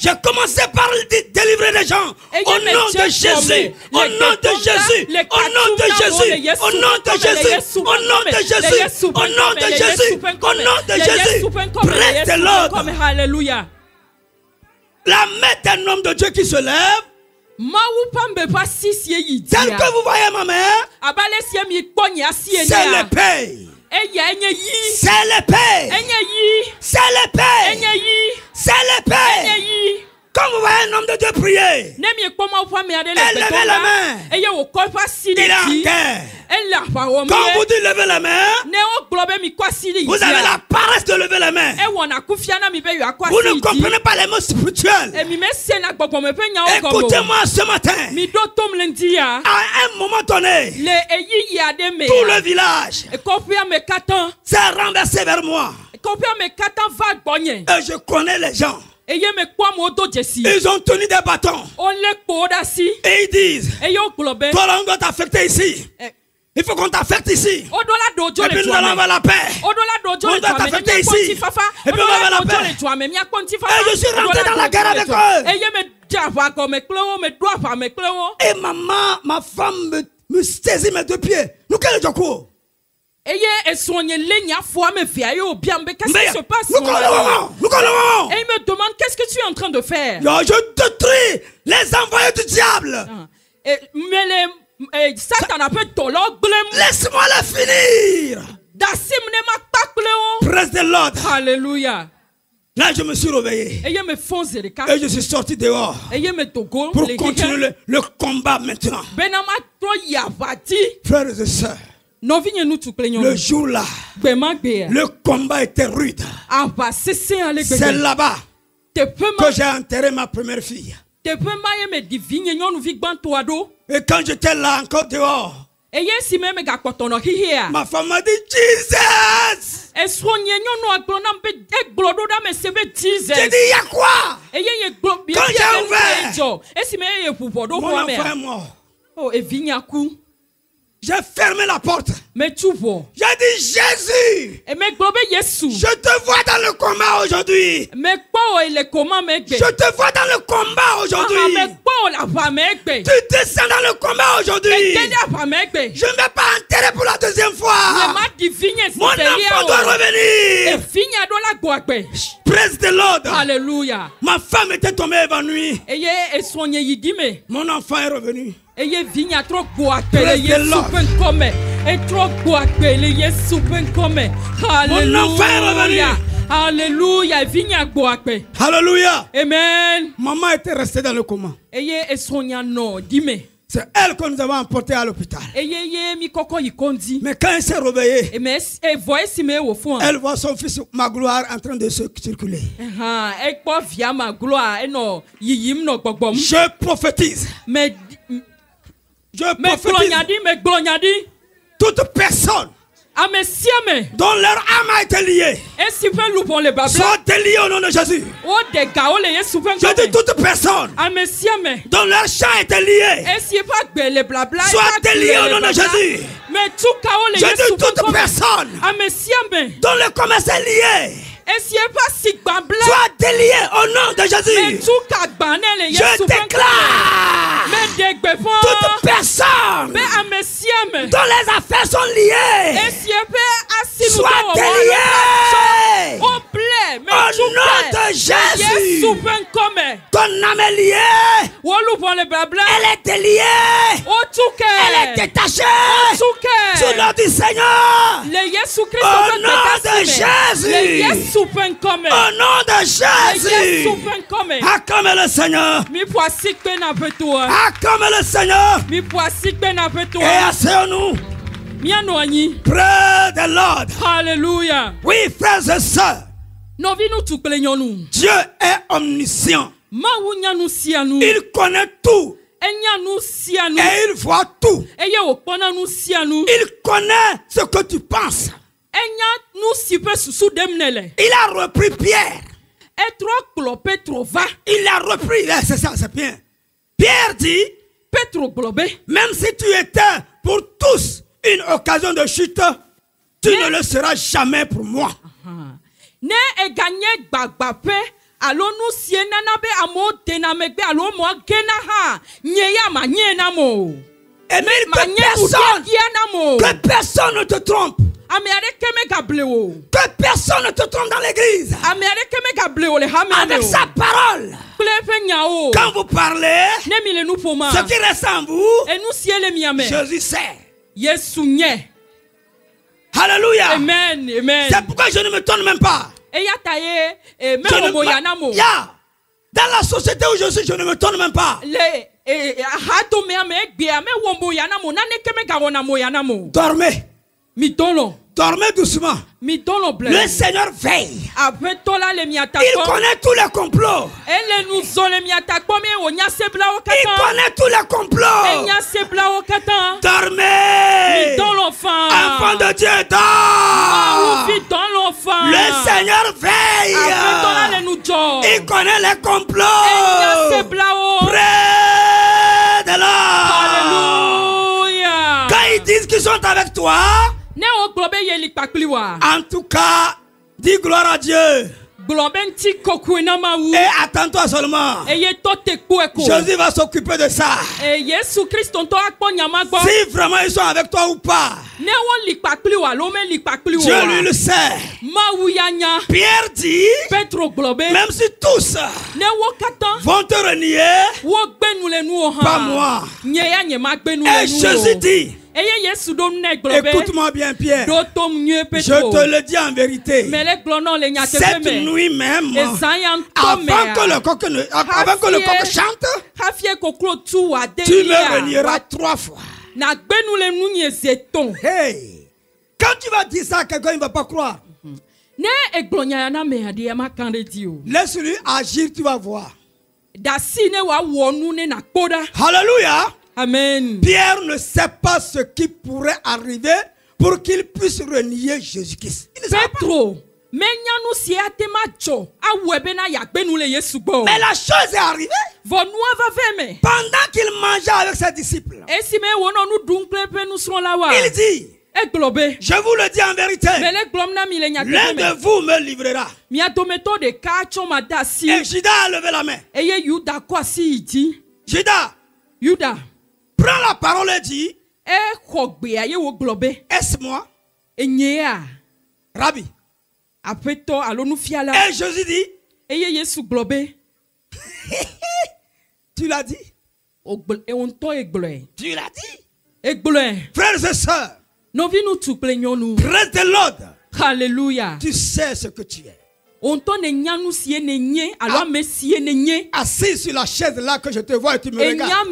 J'ai commencé par délivrer les gens au nom de Jésus, au nom de Jésus, au nom de Jésus, au nom de Jésus, au nom de Jésus, au nom de Jésus, au nom de Jésus. Prête de l'ordre. La main d'un homme de Dieu qui se lève. Tel que vous voyez ma mère, c'est l'épée. C'est l'épée. C'est l'épée. C'est l'épée. Quand vous voyez un homme de Dieu prier, levez la main. Il est en guerre. Quand vous dites lever la main, vous avez la paresse de lever la main. Vous ne comprenez pas les mots spirituels. Écoutez-moi ce matin. À un moment donné, tout le village s'est renversé vers moi. Et je connais les gens. Ils ont tenu des bâtons. Et ils disent, toi on doit t'affecter ici. Il faut qu'on t'affecte ici. Et puis nous allons avoir la paix. On doit t'affecter ici. Et puis on va avoir la paix. Et je suis rentré dans la guerre avec eux. Et ma femme me saisit mes deux pieds. Nous quel est le coup? Qu'est-ce qui se passe? Nous connaissons. Et il me demande qu'est-ce que tu es en train de faire? Je détruis les envoyés du diable. Laisse-moi les finir. Presse de l'ordre. Alléluia. Là, je me suis réveillé. Et je suis sorti dehors pour continuer le combat maintenant. Frères et sœurs, le jour là, le combat était rude. C'est là-bas que j'ai enterré ma première fille. Et quand j'étais là encore dehors, ma femme m'a dit Jesus. J'ai dit il y a quoi? Quand j'ai ouvert, mon enfant est mort. J'ai fermé la porte. J'ai dit Jésus. Je te vois dans le combat aujourd'hui. Je te vois dans le combat aujourd'hui. Tu descends dans le combat aujourd'hui. Je ne vais pas enterrer pour la deuxième fois. Mon enfant doit revenir. Praise the Lord. Alléluia. Ma femme était tombée évanouie. Mon enfant est revenu. Alléluia. Alléluia. Alléluia. Amen. Maman était restée dans le coma. C'est elle que nous avons emportée à l'hôpital. Mais quand elle s'est réveillée, elle voit son fils Magloire en train de se circuler. Je prophétise. Je prophétise. Toute personne dont leur âme a été liée soit déliée au nom de Jésus. Je dis toute personne dont leur champ a été lié soit déliée au nom de Jésus. Je dis toute personne dont le commerce est lié soit délié au nom de Jésus. Je déclare toute personne dont les affaires sont liées soit déliée au nom de Jésus. Ton âme est liée. Elle était liée. Elle est détachée. Sous l'ordre du Seigneur. Au nom de Jésus. Au nom de Jésus. Acclame le Seigneur. Acclame le Seigneur. Et asseyons-nous. Près de l'ordre. Alléluia. Oui, frères et sœurs. Dieu est omniscient. Il connaît tout. Et il voit tout. Il connaît ce que tu penses. Il a repris Pierre. Il a repris. C'est ça, c'est bien. Pierre dit, même si tu étais pour tous une occasion de chute, tu ne le seras jamais pour moi. Ne e gagné gbagbape alo nu siena na be amo tena megbe alo mo gena ha nyeya ma nyena mo. Et même que personne ne te trompe. Que personne ne te trompe dans l'église. Avec sa parole. Quand vous parlez, ce qui reste en vous, Jésus sait. Alléluia. Amen. Amen. C'est pourquoi je ne me tourne même pas. Dans la société où je suis, je ne me tourne même pas. Dormez. Dormez doucement. Le Seigneur veille. Il connaît tous les complots. Il connaît tous les complots. Dormez. Enfant de Dieu, dors. Le Seigneur veille. Il connaît les complots. Près de l'ordre. Quand ils disent qu'ils sont avec toi, en tout cas, dis gloire à Dieu. Et attends-toi seulement. Jésus va s'occuper de ça. Si vraiment ils sont avec toi ou pas, Dieu lui le sait. Pierre dit, même si tous vont te renier, pas moi. Et Jésus dit, écoute-moi bien, Pierre. Je te le dis en vérité. Cette nuit même, avant que le coq chante, tu me renieras 3 fois. Hey, quand tu vas dire ça, quelqu'un ne va pas croire. Laisse-lui agir, tu vas voir. Alléluia. Amen. Pierre ne sait pas ce qui pourrait arriver pour qu'il puisse renier Jésus-Christ. Il ne sait pas. Mais la chose est arrivée pendant qu'il mangeait avec ses disciples. Il dit, je vous le dis en vérité, l'un de vous me livrera. Et Judas a levé la main. Judas prends la parole et dit, est-ce moi? Rabbi. Et Jésus dit, tu l'as dit? Tu l'as dit? Frères et sœurs, reste de l'ordre. Alléluia. Tu sais ce que tu es. Assis sur la chaise là que je te vois et tu me regardes.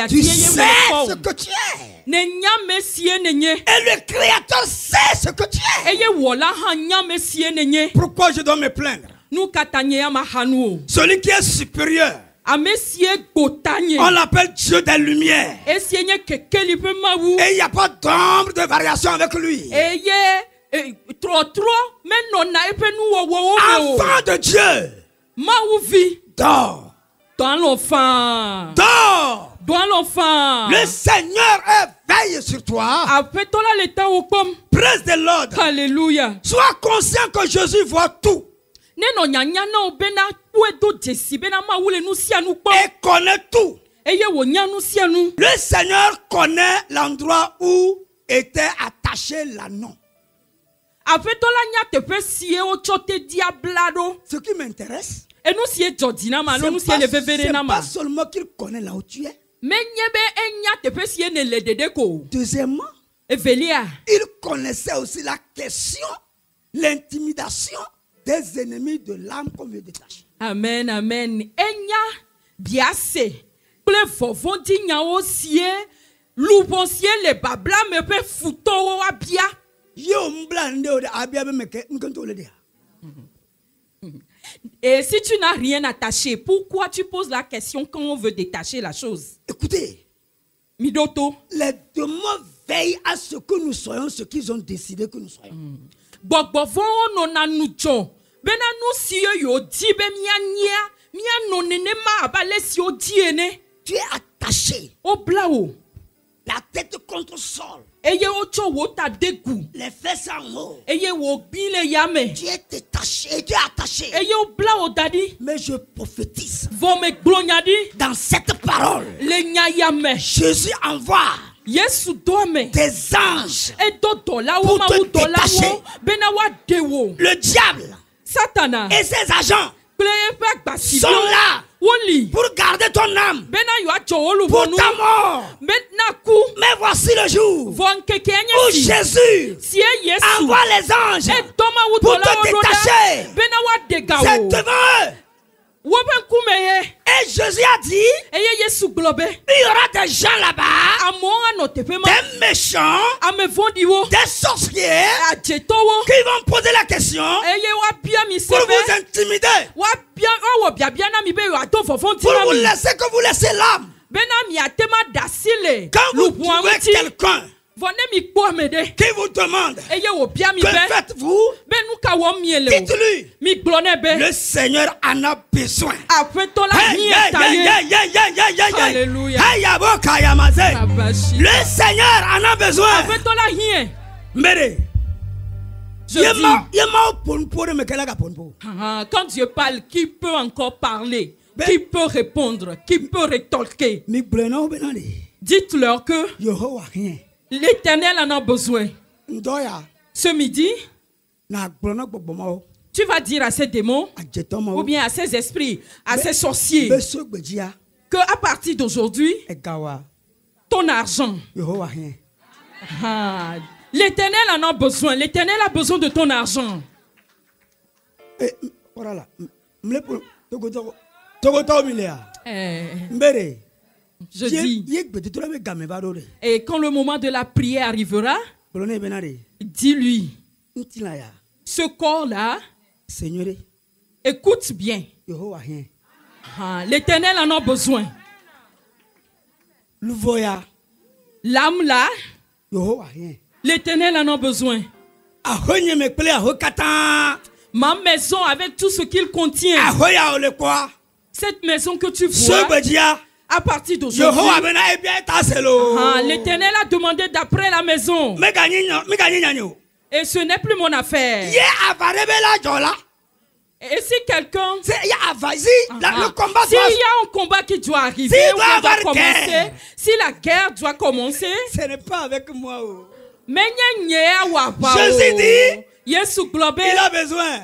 Tu sais ce que tu es. Et le Créateur sait ce que tu es. Pourquoi je dois me plaindre? Celui qui est supérieur, on l'appelle Dieu des Lumières. Et il n'y a pas d'ombre de variation avec lui. Enfant de Dieu, dors. Dors. Le Seigneur veille sur toi. Presse de l'ordre. Alléluia. Sois conscient que Jésus voit tout. Et connaît tout. Le Seigneur connaît l'endroit où était attaché l'anneau. Ce qui m'intéresse, Et nous si Jordina malo nous si le vevere na ma. C'est pas seulement qu'il connaît là où tu es. Mais nyebe enya te pe si ne le dede ko. Deuxièmement, Evelia, il connaissait aussi la question, l'intimidation des ennemis de l'âme qu'on veut détacher. Amen, amen. Enya biase. Ple fofon di nya osie, luponsie le babla me pe futo wa bia. Yo mblande o de abia be meke nkonto le dia. Et si tu n'as rien attaché, pourquoi tu poses la question quand on veut détacher la chose? Écoutez, Midoto, les démons veillent à ce que nous soyons ce qu'ils ont décidé que nous soyons. Bogbovon nona nucho. Bena nu si yo di be mia no nene ma abale si o di ene. Tu es attaché. O blao. La tête contre le sol. Eye ocho wo ta degu. Les fesses en haut. Eye wo bile yame. Tu es détaché. Tu es attaché. Eye o blao dadi. Mais je prophétise. Vo me glonyadi. Dans cette parole. Le nya yame. Jésus envoie. Yesu dome. Des anges. Et do la pour ma te u do la détacher. wo. Bena wa dewo. Le diable. Satana. Et ses agents. Sont là pour garder ton âme pour ta mort. Mais voici le jour où Jésus envoie les anges pour te détacher. C'est devant eux. Et Jésus a dit, il y aura des gens là-bas, des méchants, des sorciers qui vont poser la question pour vous intimider, pour vous laisser que vous laissez l'âme. Quand vous trouvez quelqu'un qui vous demande que faites-vous, dites-lui, le Seigneur en a besoin. Le Seigneur en a besoin. Quand Dieu parle, qui peut encore parler? Qui peut répondre? Qui peut rétorquer? Dites-leur que l'Éternel en a besoin. Ce midi, tu vas dire à ces démons, ou bien à ces esprits, à ces sorciers, que à partir d'aujourd'hui, ton argent, l'Éternel en a besoin. L'Éternel a besoin de ton argent. Je dis, et quand le moment de la prière arrivera, dis-lui, ce corps-là, écoute bien. L'Éternel en a besoin. L'âme-là, l'Éternel en a besoin. Ma maison avec tout ce qu'il contient. Cette maison que tu vois, à partir d'aujourd'hui, l'Éternel a demandé d'après la maison. Et ce n'est plus mon affaire. Et si quelqu'un, s'il y a un combat qui doit arriver, doit commencer, si la guerre doit commencer, ce n'est pas avec moi. Mais Jésus dit, il a besoin.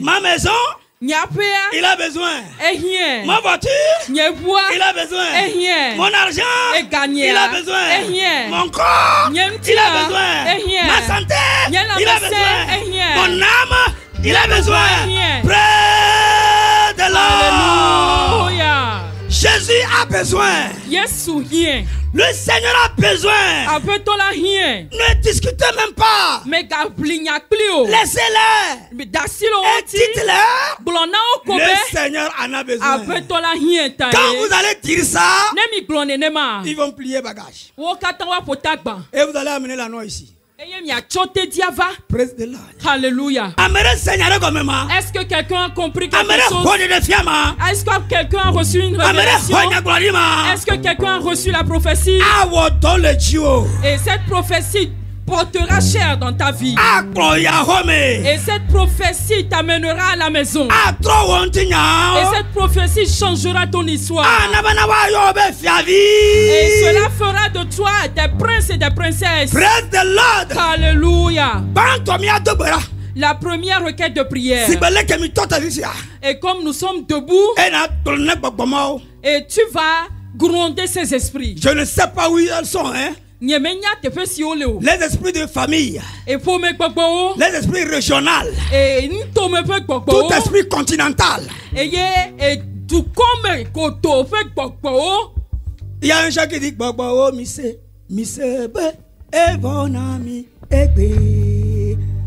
Ma maison, il a besoin. Ma voiture, il a besoin. Mon argent, il a besoin. Mon corps, il a besoin. Ma santé, il a besoin. Mon âme, il a besoin. Près de l'homme. Jésus a besoin. Le Seigneur a besoin. Ne discutez même pas. Laissez-les. Et dites-leur, le Seigneur en a besoin. Quand vous allez dire ça, ils vont plier bagage. Et vous allez amener la noix ici. Alléluia. Est-ce que quelqu'un a compris quelque chose? Est-ce que quelqu'un a reçu une révélation? Est-ce que quelqu'un a reçu la prophétie? Et cette prophétie portera chair dans ta vie. Et cette prophétie t'amènera à la maison. Et cette prophétie changera ton histoire. Et cela fera de toi des princes et des princesses. Praise the Lord. Alléluia. La première requête de prière. Et comme nous sommes debout, et tu vas gronder ces esprits. Je ne sais pas où ils sont, hein. Les esprits de famille, les esprits régionaux, tout esprit continental. Il y a un chat qui dit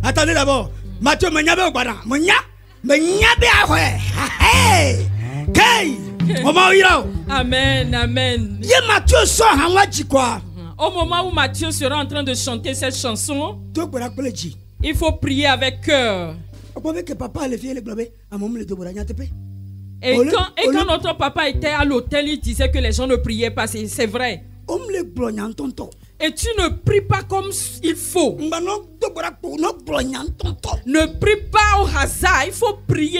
attendez d'abord. Matthieu Amen, amen. Au moment où Matthieu sera en train de chanter cette chanson, il faut prier avec cœur. Et quand notre papa était à l'hôtel, il disait que les gens ne priaient pas. C'est vrai. Et tu ne pries pas comme il faut. Ne prie pas au hasard. Il faut prier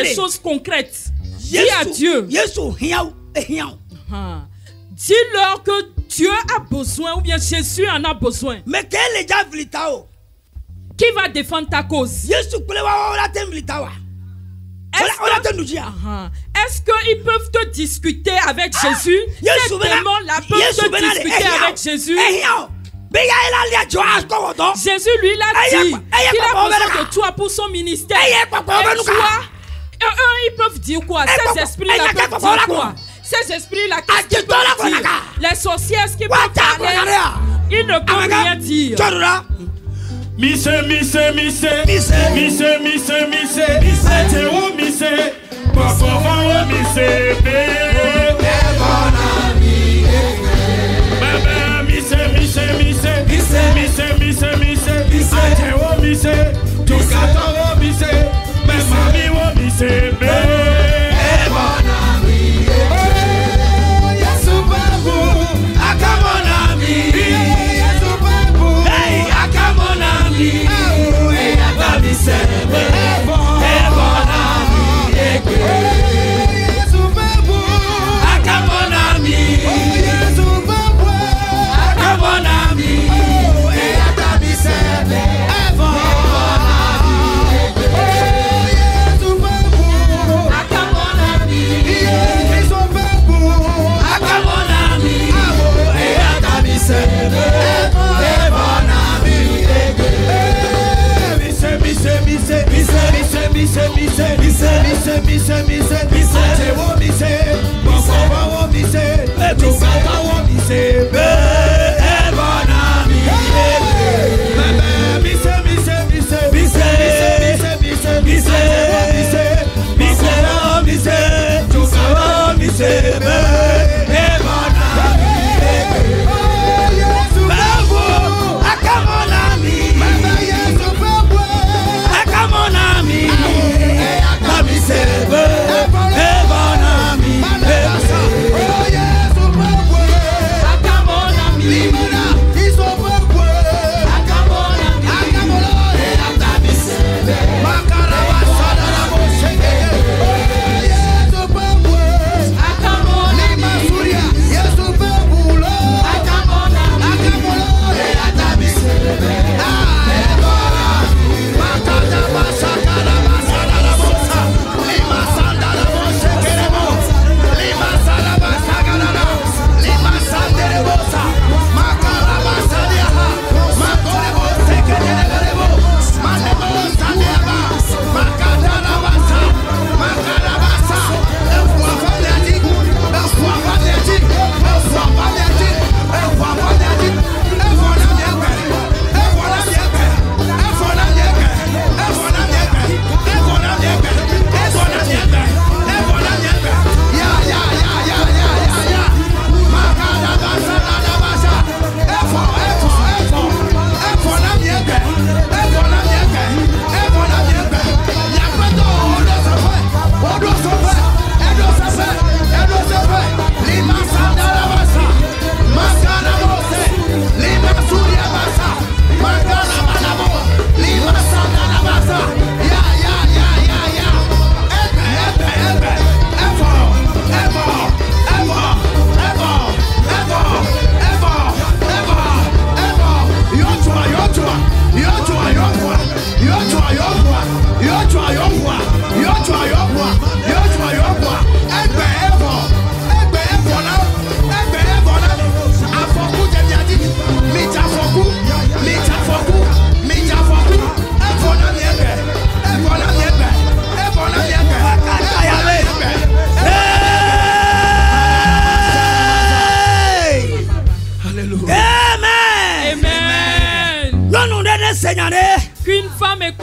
des choses concrètes. Dis à Dieu. Dis-leur que Dieu a besoin ou bien Jésus en a besoin. Mais qui va défendre ta cause? Est-ce qu'ils peuvent te discuter avec Jésus? Ces démons-là peuvent te discuter avec Jésus? Jésus lui l'a dit qu'il a besoin de toi pour son ministère. Et toi, eux ils peuvent dire quoi? Ces esprits-là peuvent dire quoi? Ces esprits-là, qu'est-ce qu'ils peuvent dire? Les sorcières, ce qu'ils peuvent parler, ils ne peuvent rien dire. Mise,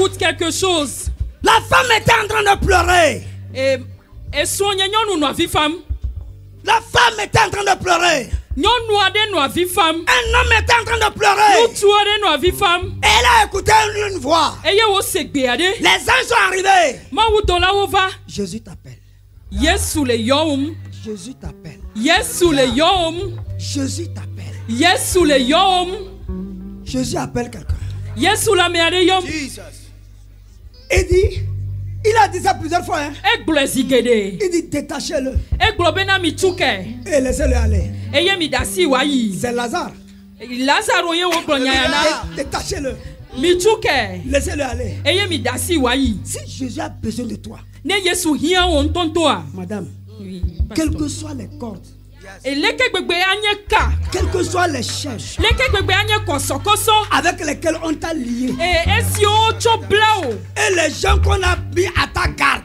écoute quelque chose. La femme était en train de pleurer. Et la femme était en train de pleurer. Un homme était en train de pleurer. Et elle a écouté une voix. Les anges sont arrivés. Jésus t'appelle. Jésus t'appelle. Jésus t'appelle. Jésus appelle quelqu'un. Il a dit ça plusieurs fois. Hein? Il dit détachez-le. Et laissez-le aller. C'est Lazare. Détachez-le. Laissez-le aller. Si Jésus a besoin de toi, madame, quelles que soient les cordes, quelles que soient les chaînes avec lesquelles on t'a lié, et les gens qu'on a mis à ta garde,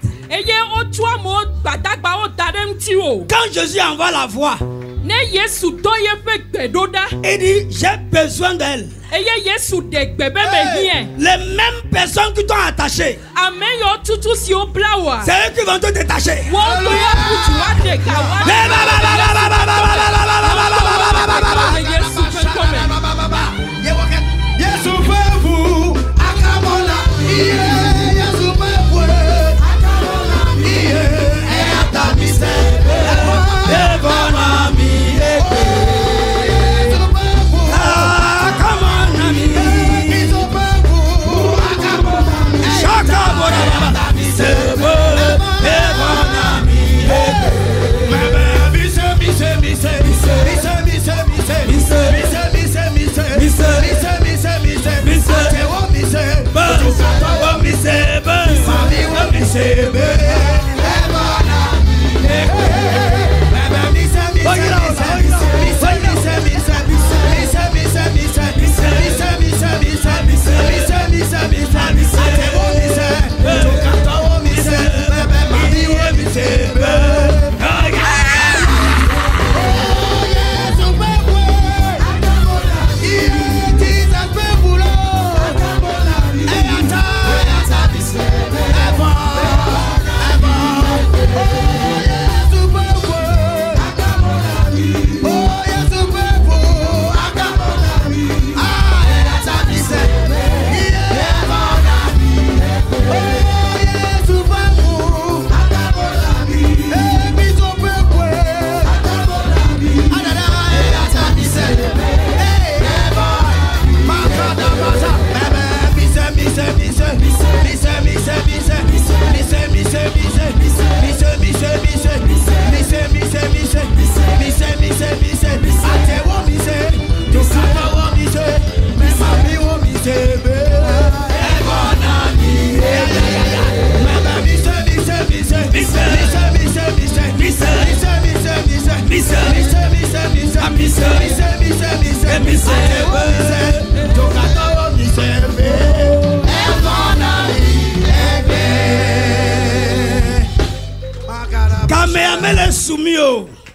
quand Jésus envoie la voix, il dit j'ai besoin d'elle. Les mêmes personnes qui t'ont attaché, c'est eux qui vont te détacher.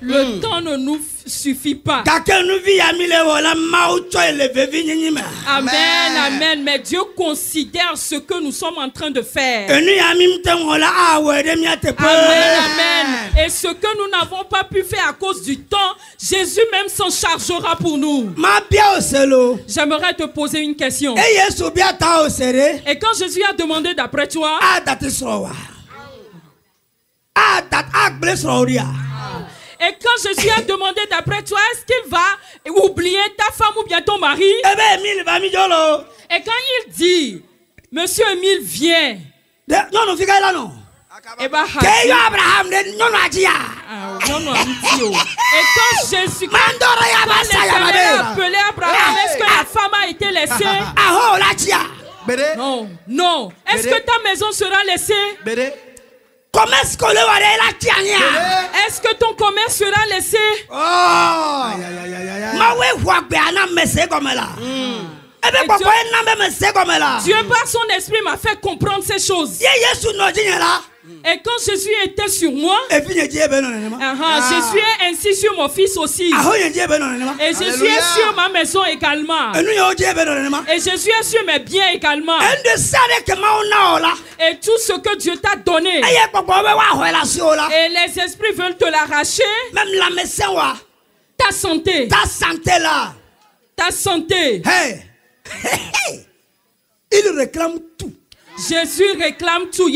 Le temps ne nous suffit pas. Amen, amen. Mais Dieu considère ce que nous sommes en train de faire. Amen, amen. Et ce que nous n'avons pas pu faire à cause du temps, Jésus même s'en chargera pour nous. J'aimerais te poser une question. Et quand Jésus a demandé d'après toi, et quand Jésus a demandé d'après toi, est-ce qu'il va oublier ta femme ou bien ton mari? Et quand il dit, Monsieur Émile, viens. Et quand Jésus a appelé Abraham, est-ce que la femme a été laissée? Non, non. Est-ce que ta maison sera laissée? Est-ce que ton commerce sera laissé? Dieu par son esprit m'a fait comprendre ces choses. Et quand Jésus était sur moi, Jésus est ainsi sur mon fils aussi. Et Jésus est sur ma maison également. Et Jésus est sur mes biens également. Et tout ce que Dieu t'a donné. Et les esprits veulent te l'arracher. Même la médecin. Ta santé. Ta santé là. Ta santé. Hey. Il réclame tout. Jésus réclame tout.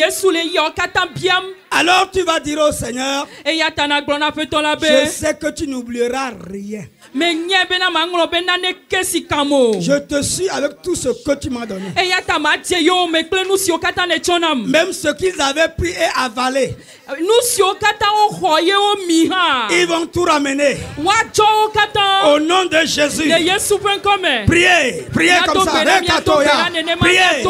Alors tu vas dire au Seigneur, je sais que tu n'oublieras rien. Je te suis avec tout ce que tu m'as donné. Même ce qu'ils avaient pris et avalé, ils vont tout ramener. Au nom de Jésus. Priez. Priez comme ça. Priez.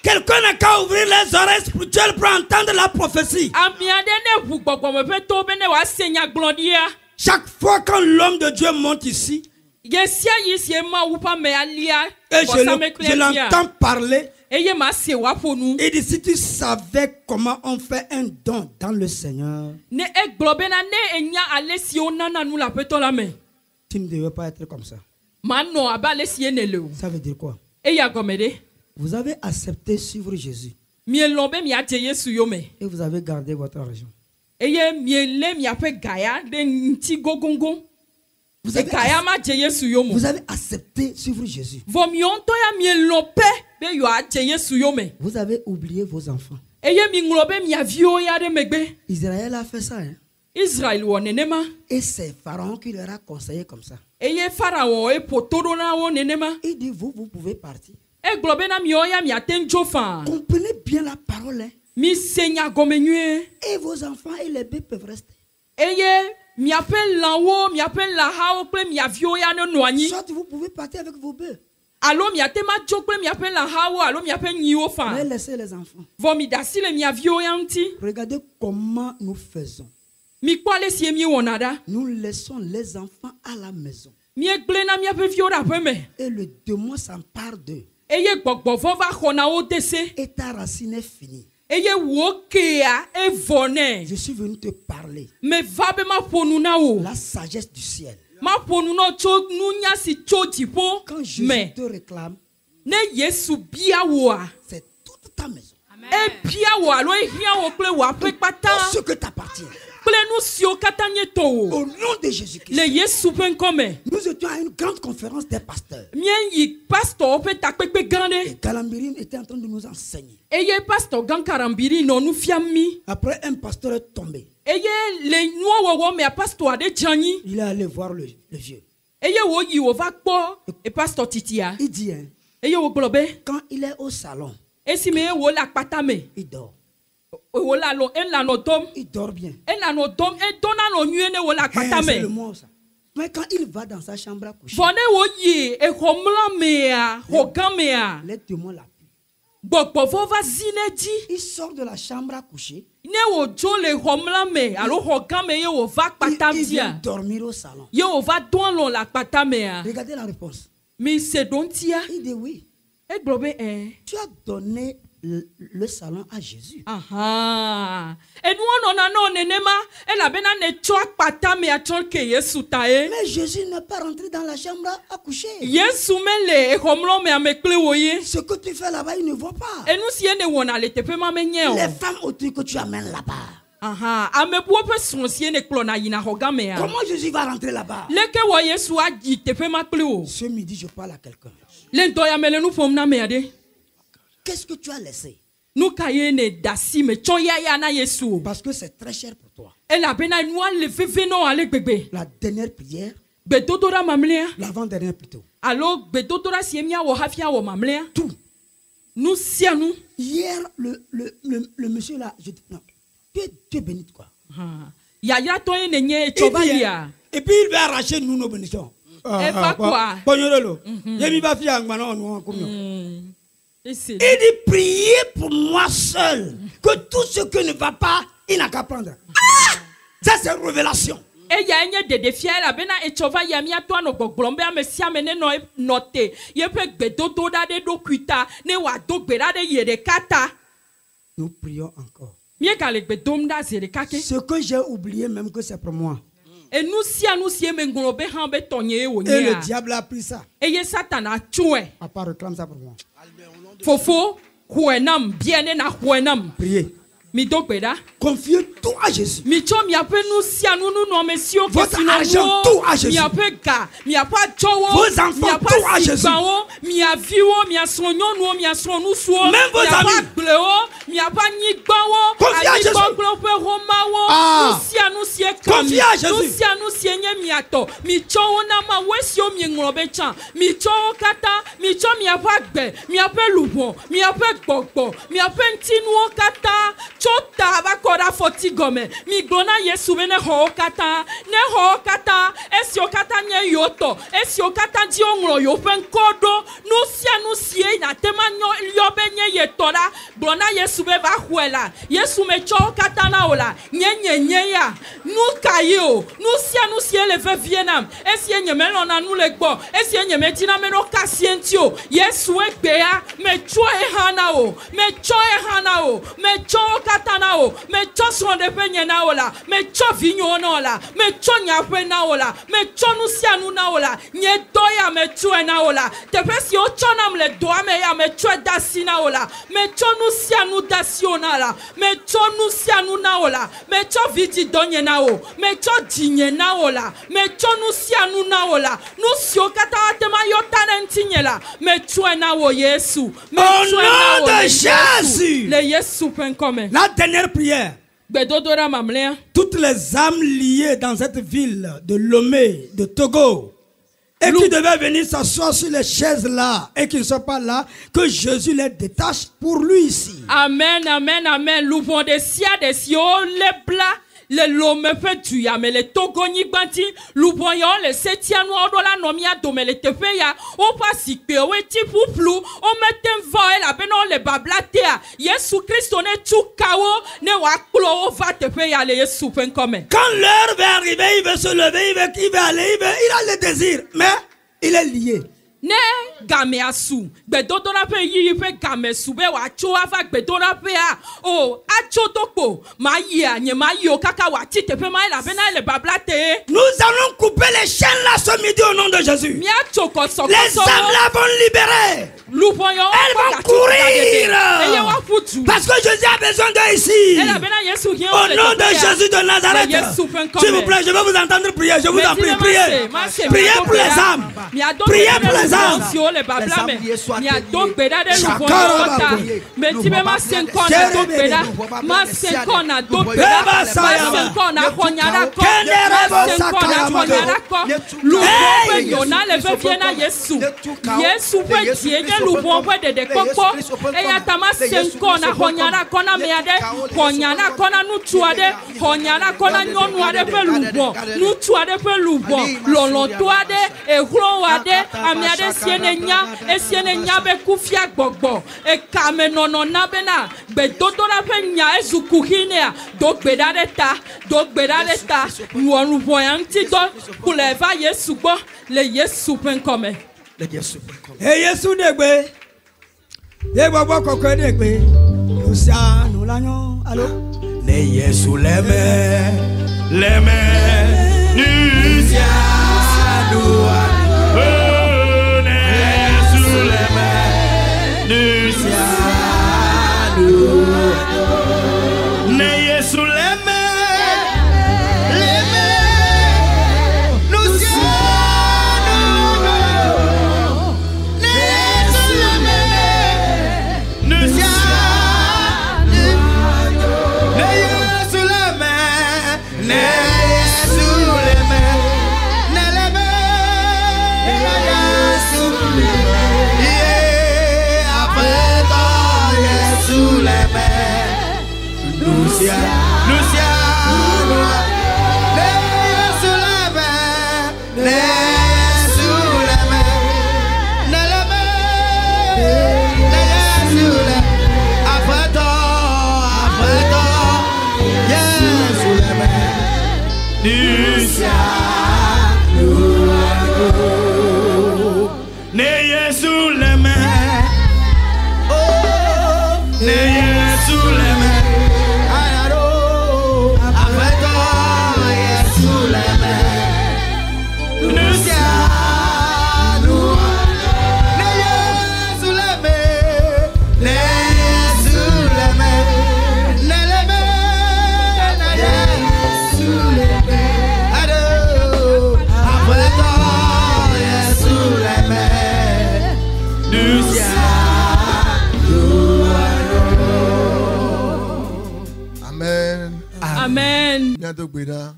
Quelqu'un n'a qu'à ouvrir les oreilles spirituelles pour entendre la prophétie. Chaque fois quand l'homme de Dieu monte ici, et je l'entends parler, il dit, si tu savais comment on fait un don dans le Seigneur, tu ne devais pas être comme ça. Ça veut dire quoi? Vous avez accepté suivre Jésus. Et vous avez gardé votre argent. Vous avez accepté suivre Jésus. Vous avez oublié vos enfants. Israël a fait ça. Hein? Et c'est Pharaon qui leur a conseillé comme ça. Il dit, vous pouvez partir. Comprenez bien la parole. Hein? Et vos enfants et les bébés peuvent rester. Soit vous pouvez partir avec vos bœufs. Mais laissez les enfants. Regardez comment nous faisons. Nous laissons les enfants à la maison. Et le démon s'empare d'eux. Et ta racine est finie. Je suis venu te parler. La sagesse du ciel. Quand Jésus te réclame, c'est toute ta maison. Tout ce que t'appartient. Au nom de Jésus-Christ. Nous étions à une grande conférence des pasteurs. Et Galambirine était en train de nous enseigner. Après, un pasteur est tombé. Il est allé voir le vieux. Il dit, hein, quand il est au salon, il dort. Il dort bien. C'est le mot ça. Mais quand il va dans sa chambre à coucher, les démons l'appuient. Il sort de la chambre à coucher. Il vient dormir au salon. Regardez la réponse. Il dit oui. Tu as donné le salon à Jésus. Aha. Et nous on a non nenema et la bena ne choa pata me achon ke Yesu tae. Mais Jésus n'est pas rentré dans la chambre à coucher. Yesu mele e komlo me amekle woye. Ce que tu fais là-bas, il ne voit pas. Et nous si ene wona le te pe ma menye o. Les femmes autour que tu amènes là-bas. Aha, amebuo pe sonsie ne klona yina hogame ya. Comment Jésus va rentrer là-bas? Leke wo Yesu aji te pe ma kle o. Ce midi je parle à quelqu'un. Le ndo ya mele nu fom na me ade. Qu'est-ce que tu as laissé? Nous kayene dasi me choya ya na Yesu. Parce que c'est très cher pour toi. Et la bena nous le fait veno ale bébé. La dernière prière. Bedodora mamlea. L'avant-dernière plutôt. Alors bedodora siemia wo hafia wo mamlea. Tout. Nous sianou. Hier le monsieur là, je dis non. Tu es béni de quoi? Ya to enye chobalia. Et puis il va arracher nous nos bénédictions. Et pas quoi? Yemi ba fi angba na onu komi. Il dit priez pour moi seul. Que tout ce que ne va pas, il n'a qu'à prendre. Ça c'est une révélation. Et y a une de défis la bena et chova yamia toi no gblombe amesia mene no note. Ye pe gbedodo da de do kuita ne wa do gbera de yere kata. Nous prions encore. Ce que j'ai oublié même que c'est pour moi. Et le diable a pris ça. Papa réclame ça pour moi. Fofo, priez. Confiez tout à Jésus. Votre argent, tout à Jésus. Vos enfants, tout à Jésus. Même vos amis. Confiez à Jésus. Confiez à Jésus. Chota bakora foti gome mi glona Yesu bene ho kata esio kata nye yoto esio kata di onro yo pen kodo no sie na tema yo benye yetora glona Yesu be ba huela Yesu me cho kata na ola nye ya nu kayo no sie le ve vienam esie nye me na nu le gbo esie nye me tina me no kasientio Yesu egbea me cho e hana o me cho katanao me cho son de penye na ola me cho vinyo na ola me cho nyapwe na ola me cho nusianu na ola nye doya me cho na ola te pesi o cho nam le doa me ya me cho dasi na ola me cho nusianu dasi na ola me cho nusianu na ola me cho vidi donye na o me cho dinye na ola me cho nusianu na ola nusio kata tema yo talentinye la me cho na o Yesu me cho na o de Jésus. Le Yesu pen comme la dernière prière. Toutes les âmes liées dans cette ville de Lomé, de Togo, et qui devaient venir s'asseoir sur les chaises là, et qui ne sont pas là, que Jésus les détache pour lui ici. Amen, amen, amen. Louvons des sia des sio, les blas. Le lome pe tu ya me le togo ni gbanti luboyo le setia no odola no mi adome le tefe ya o pa sikpe o eti puplu o metem va la beno le bablatea Yesu Christ ne tu kawo ne wa klo o va tefe ya le Yesu pen comme quand l'heure va arriver il va se lever il va aller il a le désir mais il est lié. Ne game asu gbedodora pe yi pe game sube wa cho ava gbedora pe a o acho topo ma yi anye ma yi o kaka wa ti tepe ma la bena le bablate. Nous allons couper les chaînes là ce midi au nom de Jésus. Mi a choko soko les âmes là vont libérer. Elles vont courir. Parce que Jésus a besoin d'eux ici. Au nom de Jésus de Nazareth. S'il vous plaît, je vais vous entendre prier. Je vous en prie, priez. Priez pour les âmes. Priez pour les âmes. Lubon de de koko e ya tama senko na honyara kona meade honyana kona nutuade honyana kona nyonuade pe lubon nutuade pe lubon lolontoade e hroade amiade siene nya be kufia gbogbo e kame nono na bena be dodora pe nya ezukuhine do gbedade ta nuonu voyanti do kuleva Yesu gbo le Yesu pen come. Et Yesu negbe Allô? Ne Yesu leme, leme, nusianu. Ne Yesu leme, nusianu. Ne Yesu leme, leme, nusianu. Ne Yesu leme, nusianu.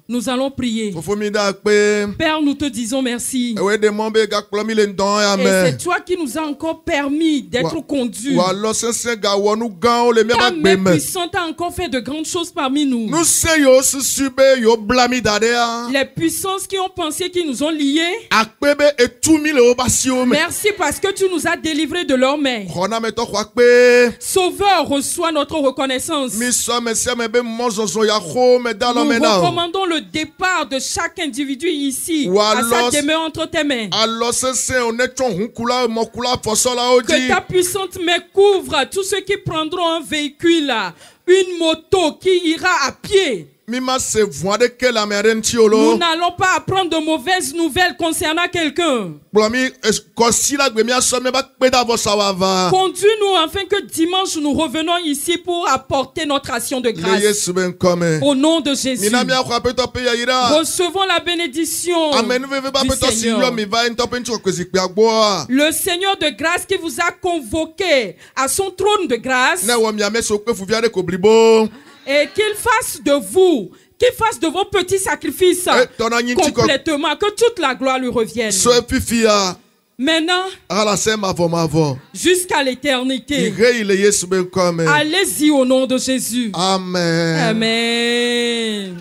Nous allons prier. Père, nous te disons merci. Et c'est toi qui nous as encore permis d'être conduits. Ta main puissante a encore fait de grandes choses parmi nous. Les puissances qui ont pensé qu'ils nous ont liés. Merci parce que tu nous as délivrés de leurs mains. Sauveur, reçois notre reconnaissance. Nous recommandons le départ de chaque individu ici à sa demeure entre tes mains. Que ta puissante main couvre tous ceux qui prendront un véhicule, une moto, qui ira à pied. Nous n'allons pas apprendre de mauvaises nouvelles concernant quelqu'un. Conduis-nous afin que dimanche nous revenons ici pour apporter notre action de grâce. Au nom de Jésus. Recevons la bénédiction du Seigneur. Le Seigneur de grâce qui vous a convoqué à son trône de grâce. Et qu'il fasse de vous, qu'il fasse de vos petits sacrifices complètement, que toute la gloire lui revienne. Maintenant, jusqu'à l'éternité. Allez-y au nom de Jésus. Amen. Amen.